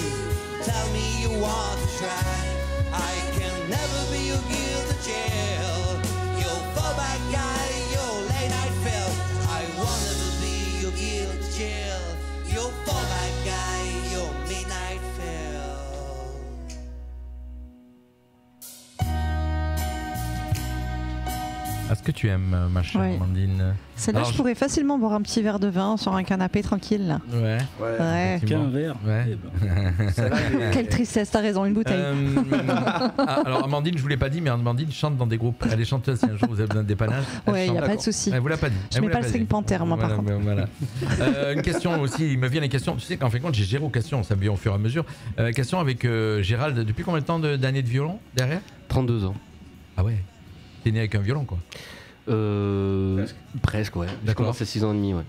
tell me you want to try. I can never be your guilty jail. You'll fall back guy, your late night fell. I won't ever be your guilty jail. You'll fall back guy, your midnight fell. Est-ce que tu aimes ma chère Amandine? Celle-là, je pourrais facilement boire un petit verre de vin sur un canapé tranquille. Là. Ouais. Qu'un verre. Ouais. Quelle tristesse, t'as raison, une bouteille. Alors Amandine, je vous l'ai pas dit, mais Amandine chante dans des groupes. Elle est chanteuse. Si un jour vous avez besoin de dépannage. Ouais, il y a pas de souci. Elle vous l'a pas dit. Je mets pas le string panther, moi, par contre. Voilà. Une question aussi. Il me vient les questions. Tu sais qu'en fin de compte, j'ai zéro question. Ça me vient au fur et à mesure. Question avec Gérald. Depuis combien de temps d'années de violon derrière? 32 ans. Ah ouais. T'es né avec un violon, quoi. Presque, ouais. J'ai commencé à 6 ans et demi, ouais.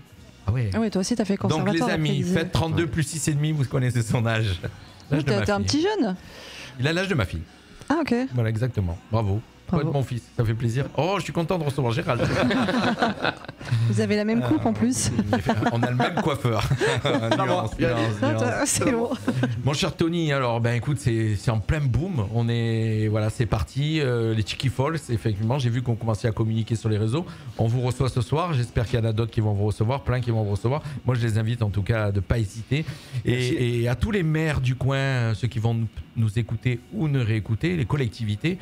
Ah ouais. Ah ouais, toi aussi t'as fait conservatoire. Donc les amis, faites 32 plus 6 et demi, vous connaissez son âge. T'es un petit jeune. Il a l'âge de ma fille. Ah ok. Voilà, exactement. Bravo. Bravo. Mon fils, ça fait plaisir. Oh, je suis content de recevoir Gérald. Vous avez la même coupe en plus. On a le même coiffeur. C'est bon. Mon cher Tony, alors écoute, c'est en plein boom. C'est parti. Les Cheeky Falls, effectivement, j'ai vu qu'on commençait à communiquer sur les réseaux. On vous reçoit ce soir. J'espère qu'il y en a d'autres qui vont vous recevoir, plein qui vont vous recevoir. Moi, je les invite en tout cas à ne pas hésiter. Et à tous les maires du coin, ceux qui vont nous écouter ou ne réécouter, les collectivités,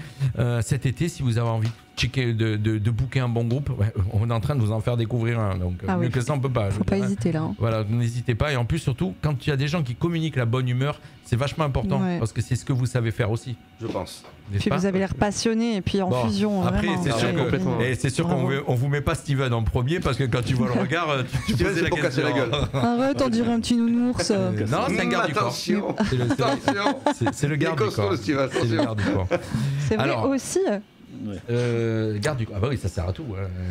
cet été, si vous avez envie de booker un bon groupe, on est en train de vous en faire découvrir un, donc mieux que ça on peut pas. Faut pas hésiter là. Voilà, n'hésitez pas, et en plus surtout quand il y a des gens qui communiquent la bonne humeur, c'est vachement important parce que c'est ce que vous savez faire aussi, je pense. Puis vous avez l'air passionné et puis en fusion. Après c'est sûr qu'on vous met pas Steven en premier parce que quand tu vois le regard, tu poses la question. Arrête, on dirait un petit nounours. Non, c'est un garde du corps. C'est le garde du corps. C'est vrai aussi. Garde du corps. Ah bah oui, ça sert à tout.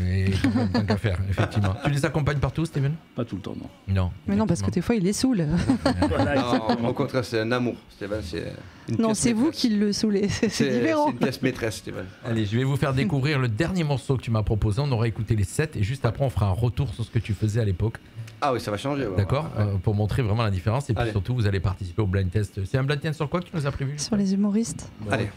Et tant qu'à faire, effectivement. Tu les accompagnes partout, Steven? Pas tout le temps, non. Non. Mais non, parce que des fois, il les saoule. Non, au contraire, c'est un amour, Steven. Non, c'est vous qui le saoulez. C'est différent. C'est une pièce maîtresse, Steven. Allez, je vais vous faire découvrir le dernier morceau que tu m'as proposé. On aura écouté les 7 et juste après, on fera un retour sur ce que tu faisais à l'époque. Ah oui, ça va changer. D'accord, pour montrer vraiment la différence. Et puis surtout, vous allez participer au blind test. C'est un blind test sur quoi que tu nous as prévu? Sur les humoristes. Allez.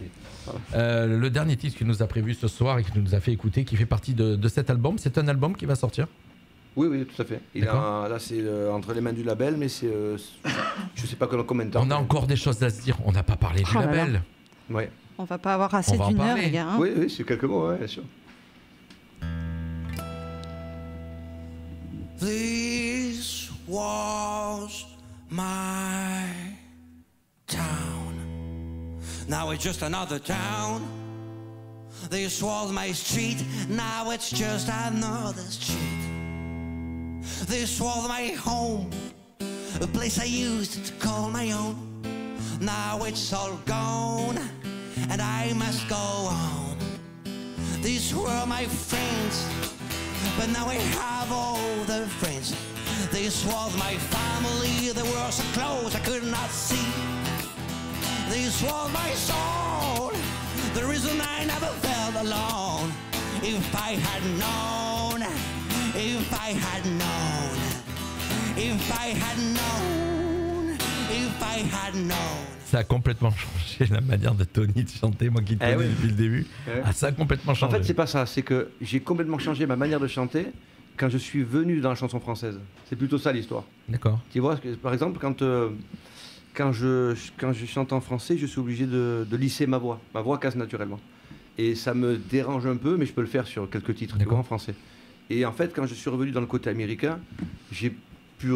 Le dernier titre que tu nous as prévu ce soir et que tu nous as fait écouter, qui fait partie de cet album, c'est un album qui va sortir? Oui, tout à fait. Là, c'est entre les mains du label, mais c'est. Je sais pas combien de temps. On a encore des choses à se dire. On n'a pas parlé du label. Ouais. On va pas avoir assez d'une heure, les gars. Hein. Oui, c'est quelques mots, bien sûr. This was my town. Now it's just another town. This was my street. Now it's just another street. This was my home, a place I used to call my own. Now it's all gone, and I must go on. These were my friends, but now I have all the friends. This was my family, they were so close I could not see. This was my soul, the reason I never felt alone. If I had known, if I had known, if I had known, if I had known. Ça a complètement changé la manière de Tony de chanter, moi qui te connais depuis le début. Ça a complètement changé. En fait, c'est pas ça, c'est que j'ai complètement changé ma manière de chanter quand je suis venu dans la chanson française. C'est plutôt ça l'histoire. D'accord. Tu vois, par exemple, quand je chante en français, je suis obligé de lisser ma voix. Ma voix casse naturellement. Et ça me dérange un peu, mais je peux le faire sur quelques titres en français. Et en fait, quand je suis revenu dans le côté américain, j'ai pu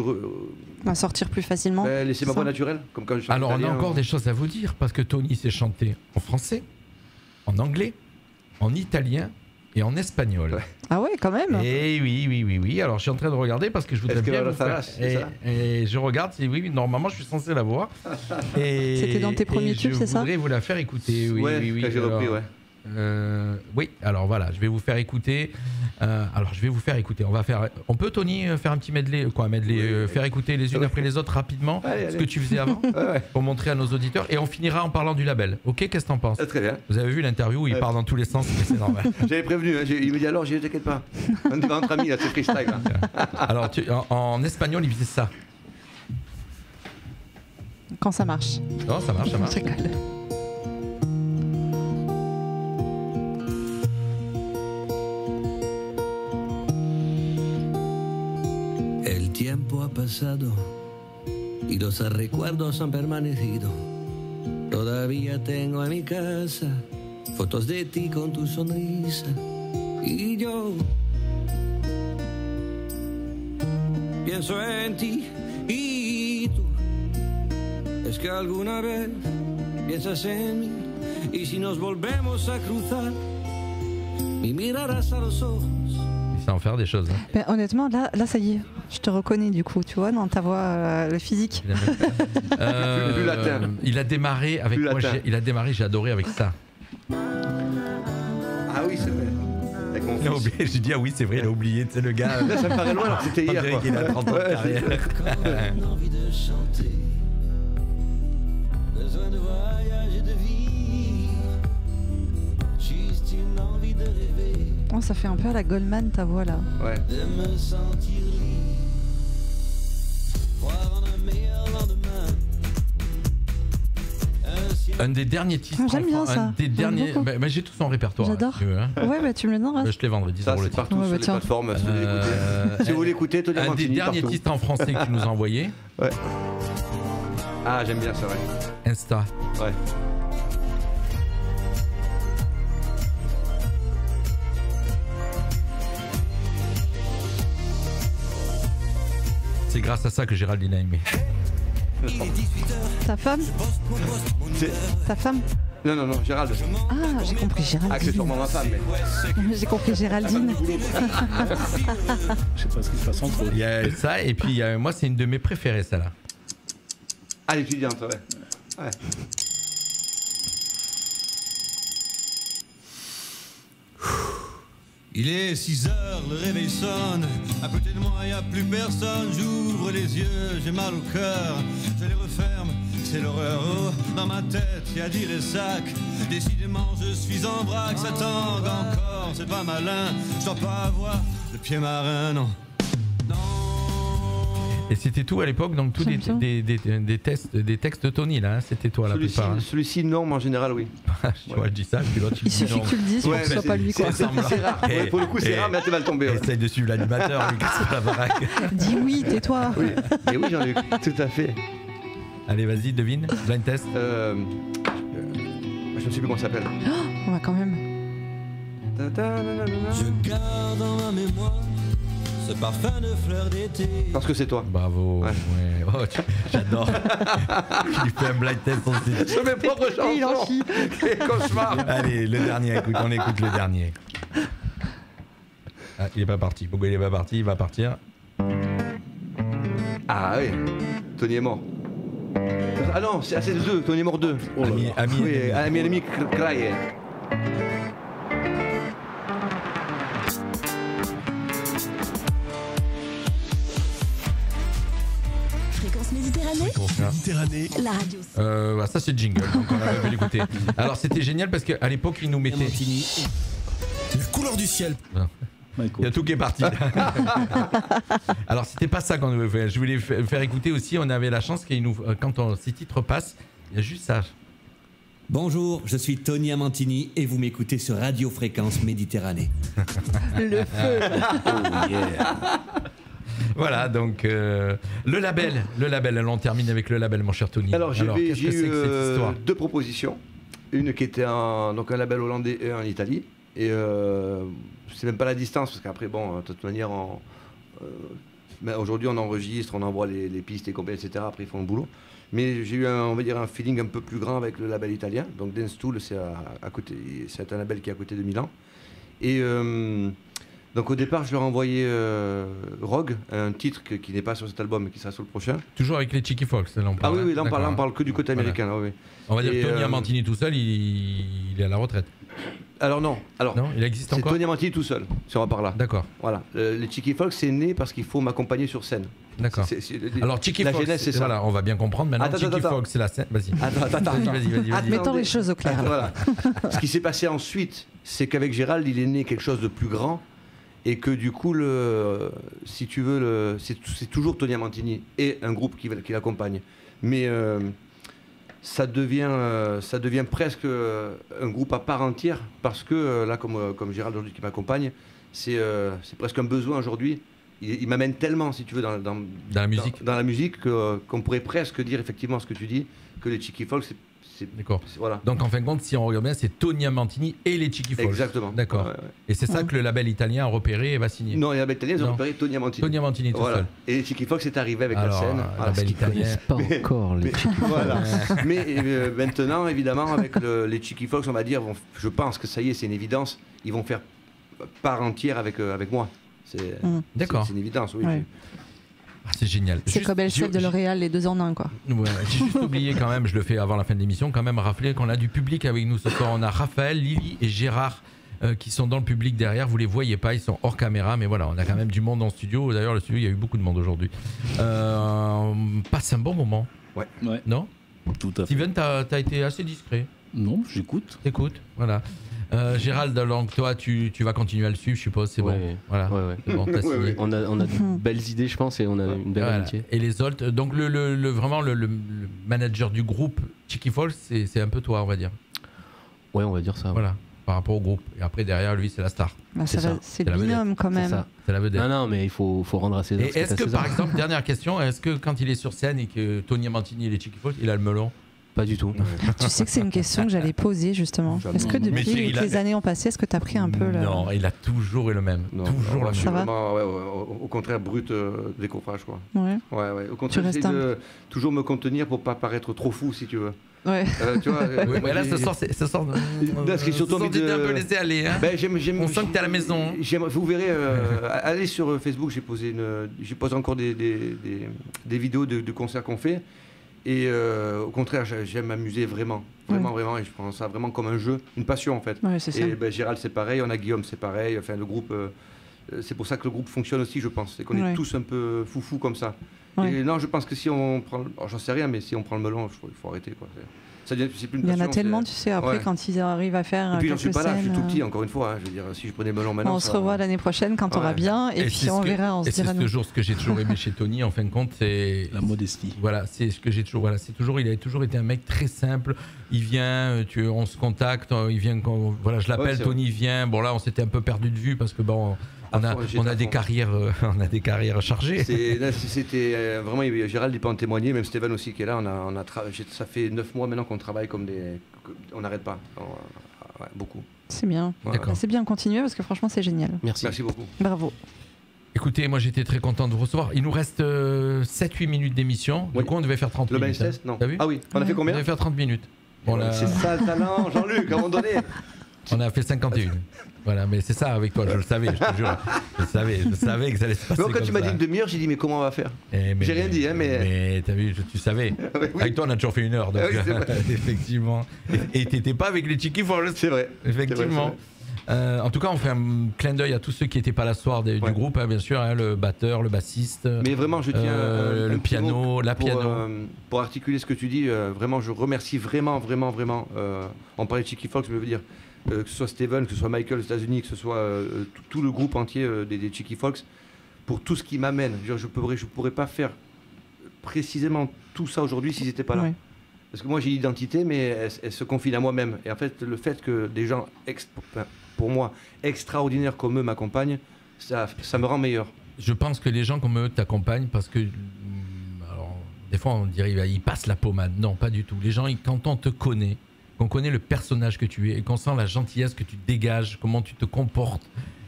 sortir plus facilement. Laisser ma voix naturelle, comme quand je chante. Alors, on a encore des choses à vous dire, parce que Tony sait chanter en français, en anglais, en italien et en espagnol. Ouais. Ah ouais, quand même. Et oui. Alors, je suis en train de regarder parce que je voudrais bien vous faire... Et je regarde, oui, normalement, je suis censé la voir. C'était dans tes premiers tubes, c'est ça? Je voudrais vous la faire écouter. Oui. J'ai repris, oui, alors voilà, je vais vous faire écouter. On peut, Tony, faire un petit medley, faire écouter les unes après les autres rapidement ce que tu faisais avant pour montrer à nos auditeurs. Et on finira en parlant du label. Ok, qu'est-ce que t'en penses? Très bien. Vous avez vu l'interview où il part dans tous les sens, mais c'est normal. J'avais prévenu, il me dit alors, t'inquiète pas. On est entre amis, là, c'est freestyle. Alors, en espagnol, il faisait ça. Quand ça marche. Non, ça marche. Je rigole. El tiempo ha pasado y los recuerdos han permanecido. Todavía tengo en mi casa fotos de ti con tu sonrisa. Y yo pienso en ti y tú. Es que alguna vez piensas en mí y si nos volvemos a cruzar, me mirarás a los ojos. Ça en faire des choses. Ben, honnêtement, là, ça y est, je te reconnais du coup, tu vois, dans ta voix, le physique. Plus latin. Il a démarré avec moi. J'ai adoré avec ça. Ah oui, c'est vrai. Avec mon fils. J'ai dit ah oui, c'est vrai, il a oublié, tu sais le gars. Là, ça me paraît loin, alors c'était hier. Quoi. Il a 30 ans de carrière. Envie de chanter, besoin de voyage et de vivre, juste une envie de rêver. Oh, ça fait un peu à la Goldman ta voix là. Ouais. De me sentir libre, croire en un meilleur lendemain. Un des derniers titres. J'aime bien ça. Un des derniers. Bah, j'ai tout son répertoire. J'adore. Si tu veux, hein. Ouais, bah tu me le donneras. Je te les vendrai 10 euros le titre. Partout sur les plateformes. Si vous voulez l'écouter, Tony un Mantini, des derniers partout. titres en français que tu nous as envoyé. Ouais. Ah, j'aime bien ça, ouais. Insta. Ouais. C'est grâce à ça que Géraldine a aimé. Ta femme? Ta femme? Non, Gérald. Ah, j'ai compris Géraldine. Accessoirement ma femme, mais... J'ai compris Géraldine. Je sais pas ce qui se passe entre eux. Il y a ça, et puis moi, c'est une de mes préférées, celle-là. Ah, l'étudiante, ouais. Ouais. Il est 6 heures, le réveil sonne. À côté de moi, y a plus personne. J'ouvre les yeux, j'ai mal au cœur. Je les referme, c'est l'horreur. Oh, dans ma tête, y a 10 ressacs. Décidément, je suis en vrac. Ça tangue encore, c'est pas malin. Je dois pas avoir le pied marin, non. Et c'était tout à l'époque, donc tous des textes de Tony, là, hein, c'était toi la plupart. Hein. Celui-ci, non, mais en général, oui. Tu vois, je dis ça, puis l'autre, tu Il suffit que tu le dises pour que ce soit pas lui, quoi. C'est rare. Ouais, pour le coup, c'est rare, mais là, tu vas le tomber. Ouais. Essaye de suivre l'animateur, lui, c'est la baraque. Dis oui, tais-toi. Oui, et oui, j'en ai tout à fait. Allez, vas-y, devine, blind test. Je ne sais plus comment ça s'appelle. Oh, on va quand même. Je garde dans ma mémoire ce parfum de fleurs d'été. Parce que c'est toi. Bravo. Ouais. Oh, j'adore. Il fait un blind test aussi. Sur mes propres chansons. Il en chie. Quel cauchemar. Allez, le dernier, on écoute le dernier. Ah, il est pas parti. Pourquoi il est pas parti? Il va partir. Ah oui, Tony est mort. Ah non, c'est deux, Tony est mort 2. Oh là là. Ami, Cry. Fréquence Méditerranée. La radio. Bah, ça c'est le jingle, donc on a pu l'écouter. Alors c'était génial parce qu'à l'époque ils nous mettaient. La couleur du ciel. Il y a tout qui est parti. Alors c'était pas ça qu'on voulait faire. Je voulais faire écouter aussi. On avait la chance qu'il nous, quand ces titres passent, il y a juste ça. Bonjour, je suis Tony Amantini et vous m'écoutez sur Radio Fréquence Méditerranée. Le feu. Oh yeah. Voilà, donc le label, on termine avec le label, mon cher Tony. Alors j'ai eu cette histoire 2 propositions. Une qui était un label hollandais et un en Italie. Et c'est même pas la distance, parce qu'après, bon, de toute manière, aujourd'hui on enregistre, on envoie les pistes, les compagnies, etc. Après ils font le boulot. Mais j'ai eu on va dire un feeling un peu plus grand avec le label italien. Donc Dance Tool, c'est à côté, c'est un label qui est à côté de Milan. Et donc au départ, je leur ai envoyé Rogue, un titre qui n'est pas sur cet album mais qui sera sur le prochain. Toujours avec les Cheeky Fox, là on parle. Ah oui, là on parle que du côté américain. Là, oui. On va dire que Tony Amantini tout seul, il est à la retraite. Alors non, il existe encore. C'est Tony Amantini tout seul, si on va par là. D'accord. Voilà. Les Cheeky Fox, c'est né parce qu'il faut m'accompagner sur scène. D'accord. Alors Cheeky Fox, c'est ça. Voilà, on va bien comprendre maintenant. Cheeky Fox, c'est la scène. Vas-y. Vas-y. Mettons les choses au clair. Voilà. Ce qui s'est passé ensuite, c'est qu'avec Gérald, il est né quelque chose de plus grand. Et que du coup, si tu veux, c'est toujours Tony Amantini et un groupe qui l'accompagne. Mais ça devient presque un groupe à part entière, parce que là, comme Gérald aujourd'hui qui m'accompagne, c'est presque un besoin aujourd'hui. Il m'amène tellement, si tu veux, dans la musique, dans la musique qu'on pourrait presque dire effectivement ce que tu dis, que les Cheeky Fox, d'accord. Voilà. Donc en fin de compte, si on regarde bien, c'est Tony Amantini et les Cheeky Fox. Exactement. D'accord. Ouais. Et c'est ça que le label italien a repéré et va signer. Non, le label italien, ils ont repéré Tony Amantini. Tony Amantini tout seul. Et les Cheeky Fox est arrivé avec alors, la scène. Le label italien. Pas encore les Cheeky Fox. Voilà. Mais maintenant, évidemment, avec les Cheeky Fox, on va dire, je pense que ça y est, c'est une évidence, ils vont faire part entière avec moi. D'accord. C'est une évidence, oui. Ouais. C'est génial. C'est comme elle chef de L'Oréal, les 2 en 1, quoi. Ouais, j'ai juste oublié quand même, je le fais avant la fin de l'émission, quand même rappeler qu'on a du public avec nous ce soir. On a Raphaël, Lily et Gérard qui sont dans le public derrière. Vous les voyez pas, ils sont hors caméra, mais voilà, on a quand même du monde en studio. D'ailleurs, le studio, il y a eu beaucoup de monde aujourd'hui. On passe un bon moment. Ouais. Non ? Tout à fait. Steven, t'as été assez discret. Non, j'écoute. T'écoutes, voilà. Gérald, donc toi, tu vas continuer à le suivre, je suppose, c'est bon. Voilà. C'est bon, t'as signé. On a de belles idées, je pense, et on a une belle amitié. Et les autres, donc vraiment le manager du groupe Cheeky Folks, c'est un peu toi, on va dire. Ouais, on va dire ça. Voilà, par rapport au groupe. Et après, derrière, lui, c'est la star. Bah, c'est le binôme quand même. C'est la vedette. Non, mais il faut rendre à César. Et est-ce que, par exemple, dernière question, est-ce que quand il est sur scène et que Tony Amantini et les Cheeky Folks, il a le melon? Pas du tout. Tu sais que c'est une question que j'allais poser justement. Est-ce que depuis que les années ont passé, est-ce que tu as pris un peu le... Non, il a toujours eu le même. Toujours le même. Ça va au contraire, brut décoffrage quoi. Ouais. Au contraire, j'essaie de toujours me contenir pour pas paraître trop fou si tu veux. Ouais. Tu vois, mais là, ce soir, surtout envie de un peu laisser aller. Hein. On sent que t'es à la maison. Vous verrez, allez sur Facebook, j'ai posé encore des vidéos de concerts qu'on fait. Et au contraire, j'aime m'amuser vraiment, et je prends ça vraiment comme un jeu, une passion en fait. Ouais, c'est ça. Et Gérald c'est pareil, on a Guillaume c'est pareil, enfin le groupe, c'est pour ça que le groupe fonctionne aussi je pense, c'est qu'on est tous un peu foufou comme ça. Ouais. Et non, je pense que si on prend, j'en sais rien, mais si on prend le melon, il faut arrêter quoi. C'est plus une passion, il y en a tellement, tu sais, après quand ils arrivent à faire. Et puis j'en suis pas là, je suis tout scènes, petit encore une fois. Je veux dire, si je prenais melon maintenant. On se revoit l'année prochaine quand on aura bien, et puis on verra, on se dira. C'est toujours ce que j'ai toujours aimé chez Tony, en fin de compte, c'est la modestie. Voilà, c'est ce que j'ai toujours. Voilà, c'est toujours. Il a toujours été un mec très simple. Il vient, on se contacte, il vient. Voilà, je l'appelle, Tony vient. Bon là, on s'était un peu perdu de vue parce que bon. On a des carrières chargées. C'était vraiment, Gérald il peut en témoigner, même Steven aussi qui est là. Ça fait 9 mois maintenant qu'on travaille comme on n'arrête pas. Beaucoup. C'est bien. D'accord. C'est bien, continuer parce que franchement c'est génial. Merci beaucoup. Bravo. Écoutez, moi j'étais très content de vous recevoir. Il nous reste 7-8 minutes d'émission. Du coup on devait faire 30 minutes. Le BNSS, non. T'as vu ? Ah oui, on a fait combien ? On devait faire 30 minutes. Bon, c'est ça le talent, Jean-Luc, à un moment donné. On a fait 51. Voilà, mais c'est ça avec toi, je le savais, je te jure. Je savais que ça allait se passer. Quand tu m'as dit une demi-heure, j'ai dit mais comment on va faire ? J'ai rien dit, hein, mais. Mais t'as vu, tu savais. Oui. Avec toi, on a toujours fait 1 heure, donc effectivement. Et t'étais pas avec les Cheeky Folks. C'est vrai. Effectivement. C'est vrai. En tout cas, on fait un clin d'œil à tous ceux qui n'étaient pas là ce soir du groupe, hein, bien sûr, hein, le batteur, le bassiste. Mais vraiment, je tiens le piano, pour articuler ce que tu dis, vraiment, je remercie vraiment. On parlait de Cheeky Folks, je veux dire. Que ce soit Steven, que ce soit Michael aux États-Unis, que ce soit tout le groupe entier des Cheeky Folks, pour tout ce qui m'amène. Je ne pourrais pas faire précisément tout ça aujourd'hui s'ils n'étaient pas là. Oui. Parce que moi j'ai l'identité, mais elle se confine à moi-même. Et en fait, le fait que des gens, pour moi, extraordinaires comme eux m'accompagnent, ça me rend meilleur. Je pense que les gens comme eux t'accompagnent parce que... Alors, des fois on dirait ils passent la pommade. Non, pas du tout. Les gens, quand on te connaît, qu'on connaît le personnage que tu es et qu'on sent la gentillesse que tu dégages, comment tu te comportes,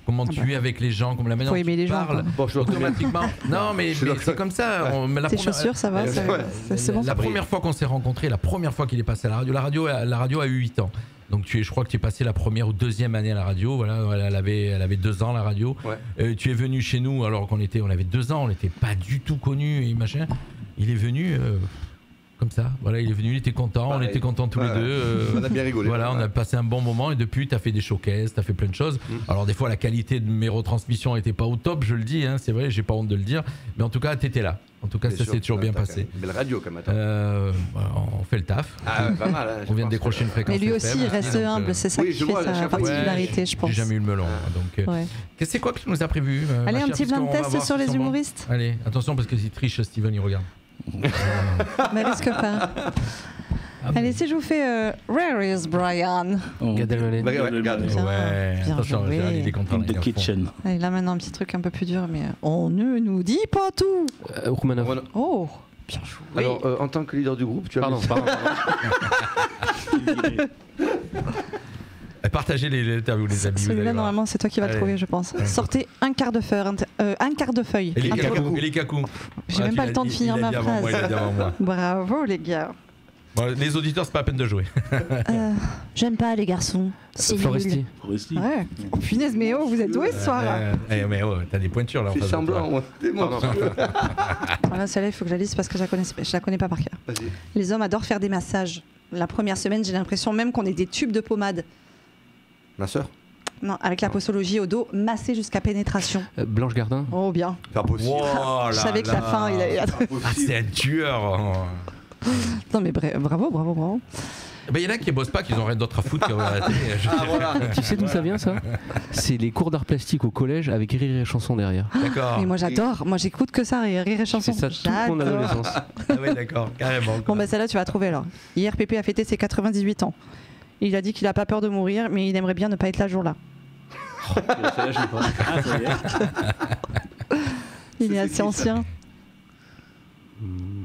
comment tu es avec les gens, comme la manière dont tu parles, automatiquement. Non, mais c'est comme ça. Tes chaussures, ça va, c'est bon. La première fois qu'on s'est rencontrés, la première fois qu'il est passé à la radio a eu 8 ans. Donc je crois que tu es passé la première ou deuxième année à la radio. Voilà, elle avait 2 ans la radio. Ouais. Tu es venu chez nous alors qu'on avait 2 ans, on n'était pas du tout connus et machin. Il est venu. Comme ça, voilà, il est venu, il était content, pareil. On était contents tous les deux. On a bien rigolé. Voilà, on a passé un bon moment et depuis, tu as fait des showcases, tu as fait plein de choses. Alors, des fois, la qualité de mes retransmissions n'était pas au top, je le dis, hein, c'est vrai, j'ai pas honte de le dire. Mais en tout cas, tu étais là. En tout cas, bien ça s'est toujours bien passé. Belle radio, quand même. On fait le taf. Pas mal. Hein, on vient de décrocher une fréquence. Mais lui aussi, il reste humble, c'est ça qui fait sa particularité, je pense. J'ai jamais eu le melon. Donc, c'est quoi que tu nous as prévu Allez, un petit blind test sur les humoristes. Allez, attention, parce que s'il triche, Steven, il regarde. Mais risque pas. Allez, si je vous fais Where is Brian? Gad Elmaleh. Ouais, attention, il est content. The Kitchen. Allez, là maintenant un petit truc un peu plus dur, mais on ne nous dit pas tout. Romanov. Oh, bien joué. Alors, en tant que leader du groupe, tu as... Pardon. Partagez les interviews, les amis. Celui-là, normalement, c'est toi qui vas le trouver, je pense. Sortez un quart de feuille. Et les cacous. J'ai même pas le temps de finir ma phrase. Bravo, les gars. Bon, les auditeurs, c'est pas la peine de jouer. J'aime pas les garçons. C'est Foresti. Ouais. Oh, punaise, mais oh, vous êtes doués ce soir. Mais oh, t'as des pointures là. C'est semblant, moi. Voilà, celle-là, il faut que je la lise parce que je la connais pas par cœur. Les hommes adorent faire des massages. La première semaine, j'ai l'impression même qu'on est des tubes de pommade. Ma sœur ? Non, avec la posologie au dos, massé jusqu'à pénétration. Blanche Gardin. Oh, bien. Pas possible. Oh, je savais que la fin, il allait... c'est un tueur. Non, mais bravo. Ben, il y en a qui bossent pas, qui ont rien d'autre à foutre que la télé. Voilà. Tu sais d'où ça vient ça? C'est les cours d'art plastique au collège avec Rire et Chanson derrière. D'accord. Mais moi j'adore, moi j'écoute que ça, Rire et Chanson. C'est ça toute mon adolescence. Ah ouais, d'accord, carrément. Bon bah celle-là tu vas trouver alors. Hier Pépé a fêté ses 98 ans. Il a dit qu'il a pas peur de mourir, mais il aimerait bien ne pas être là ce jour-là. Celle-là, je sais pas. Ah, ça y est. Il est assez ancien.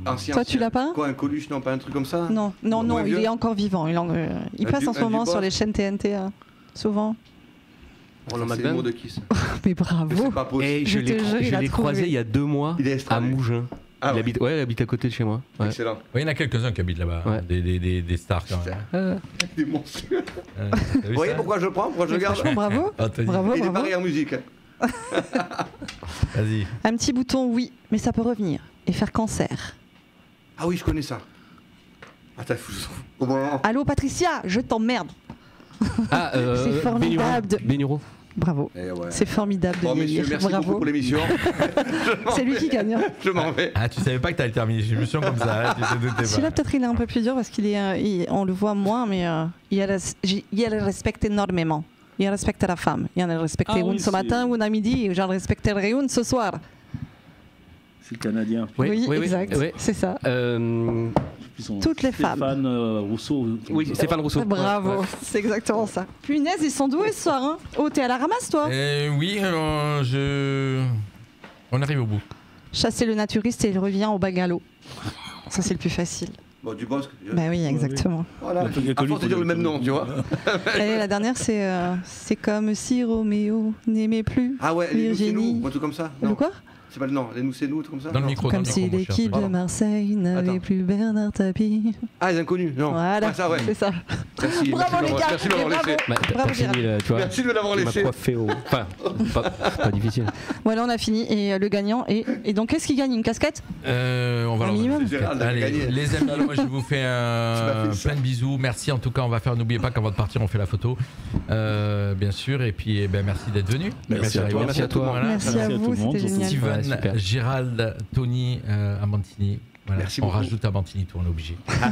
Ancien. Toi tu l'as pas? Quoi, un Coluche, non, pas un truc comme ça? Non, il est encore vivant. Il passe en ce moment sur les chaînes TNT, souvent. Roland McDan de qui ça? Mais bravo. Et je l'ai croisé il y a 2 mois à Mougins. Il habite à côté de chez moi. Ouais. Excellent. Il y en a quelques-uns qui habitent là-bas, des stars quand même. Des monstrueux. Vous voyez pourquoi je prends, pourquoi je garde? Bravo. Bravo. Et des paris en musique. Vas-y. Un petit bouton oui, mais ça peut revenir et faire cancer. Ah oui, je connais ça. Attends, Allô Patricia, je t'emmerde. C'est formidable. Bénureau. Bravo. C'est formidable de vieillir. Merci Bravo. beaucoup pour l'émission. C'est lui qui gagne. Je m'en vais. Ah, tu savais pas que t'allais terminer une émission comme ça, tu te doutais pas. Celui-là peut-être il est un peu plus dur parce on le voit moins, mais il le respecte énormément. Il respecte la femme. Il en a respecté une ce matin, une à midi, et j'en respecterai une ce soir. C'est le Canadien. Oui, exact. Oui. C'est ça. Toutes les femmes. Stéphane Rousseau. Oui, Stéphane Rousseau. Bravo, c'est exactement ça. Punaise, ils sont doués ce soir. Hein. Oh, t'es à la ramasse, toi? Oui, on arrive au bout. Chasser le naturiste et il revient au bungalow. Ça, c'est le plus facile. Bon, du Bosque. Bah oui, exactement. Voilà. À force de dire le même nom, tu vois. Allez, la dernière, c'est comme si Roméo n'aimait plus Virginie. Un truc comme ça. Le quoi? C'est pas le nom, les nous c'est nous, tout comme ça. Dans le micro. Comme si l'équipe de Marseille n'avait plus Bernard Tapie. Ah, les inconnus, non. Voilà, c'est ça. Merci. Bravo les gars. Merci de m'avoir laissé. Bravo Gérald. Merci de l'avoir laissé. Enfin, pas difficile. Voilà, on a fini et le gagnant et donc qu'est-ce qui gagne, une casquette? On va minimum. Allez, les amis, moi je vous fais plein de bisous. Merci en tout cas, on va faire. N'oubliez pas qu'avant de partir, on fait la photo, bien sûr. Et puis, merci d'être venu. Merci à toi. Merci à vous, c'était génial. Steven, Gérald, Tony, Amantini. Voilà. Merci on beaucoup. rajoute Amantini, tout, on est obligé. Bah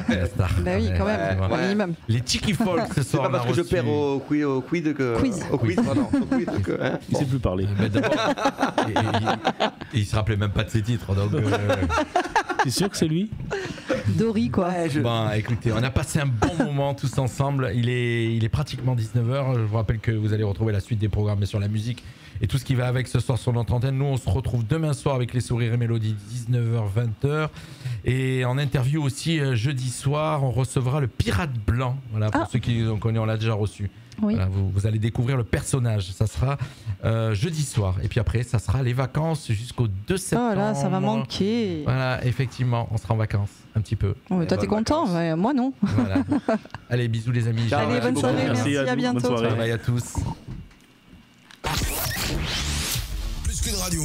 oui, quand même, au minimum. Les Cheeky Folk ce soir. C'est pas parce que je perds au quiz que. Au quiz, pardon. Il sait plus parler. Il se rappelait même pas de ses titres. Donc, T'es sûr que c'est lui? Dory, quoi. Bon, écoutez, on a passé un bon moment tous ensemble. Il est pratiquement 19h. Je vous rappelle que vous allez retrouver la suite des programmes sur la musique et tout ce qui va avec ce soir sur notre antenne. Nous, on se retrouve demain soir avec les sourires et mélodies, 19h-20h. Et en interview aussi, jeudi soir, on recevra le Pirate Blanc. Voilà, pour ceux qui ont connu, on l'a déjà reçu. Oui. Voilà, vous allez découvrir le personnage. Ça sera jeudi soir. Et puis après, ça sera les vacances jusqu'au 2 septembre. Oh là, ça va manquer. Voilà, effectivement, on sera en vacances un petit peu. Oh, toi, t'es content, moi non. Voilà. Allez, bisous les amis. Ciao, allez, bonne soirée, merci, à bientôt. Bye à tous. Plus qu'une radio.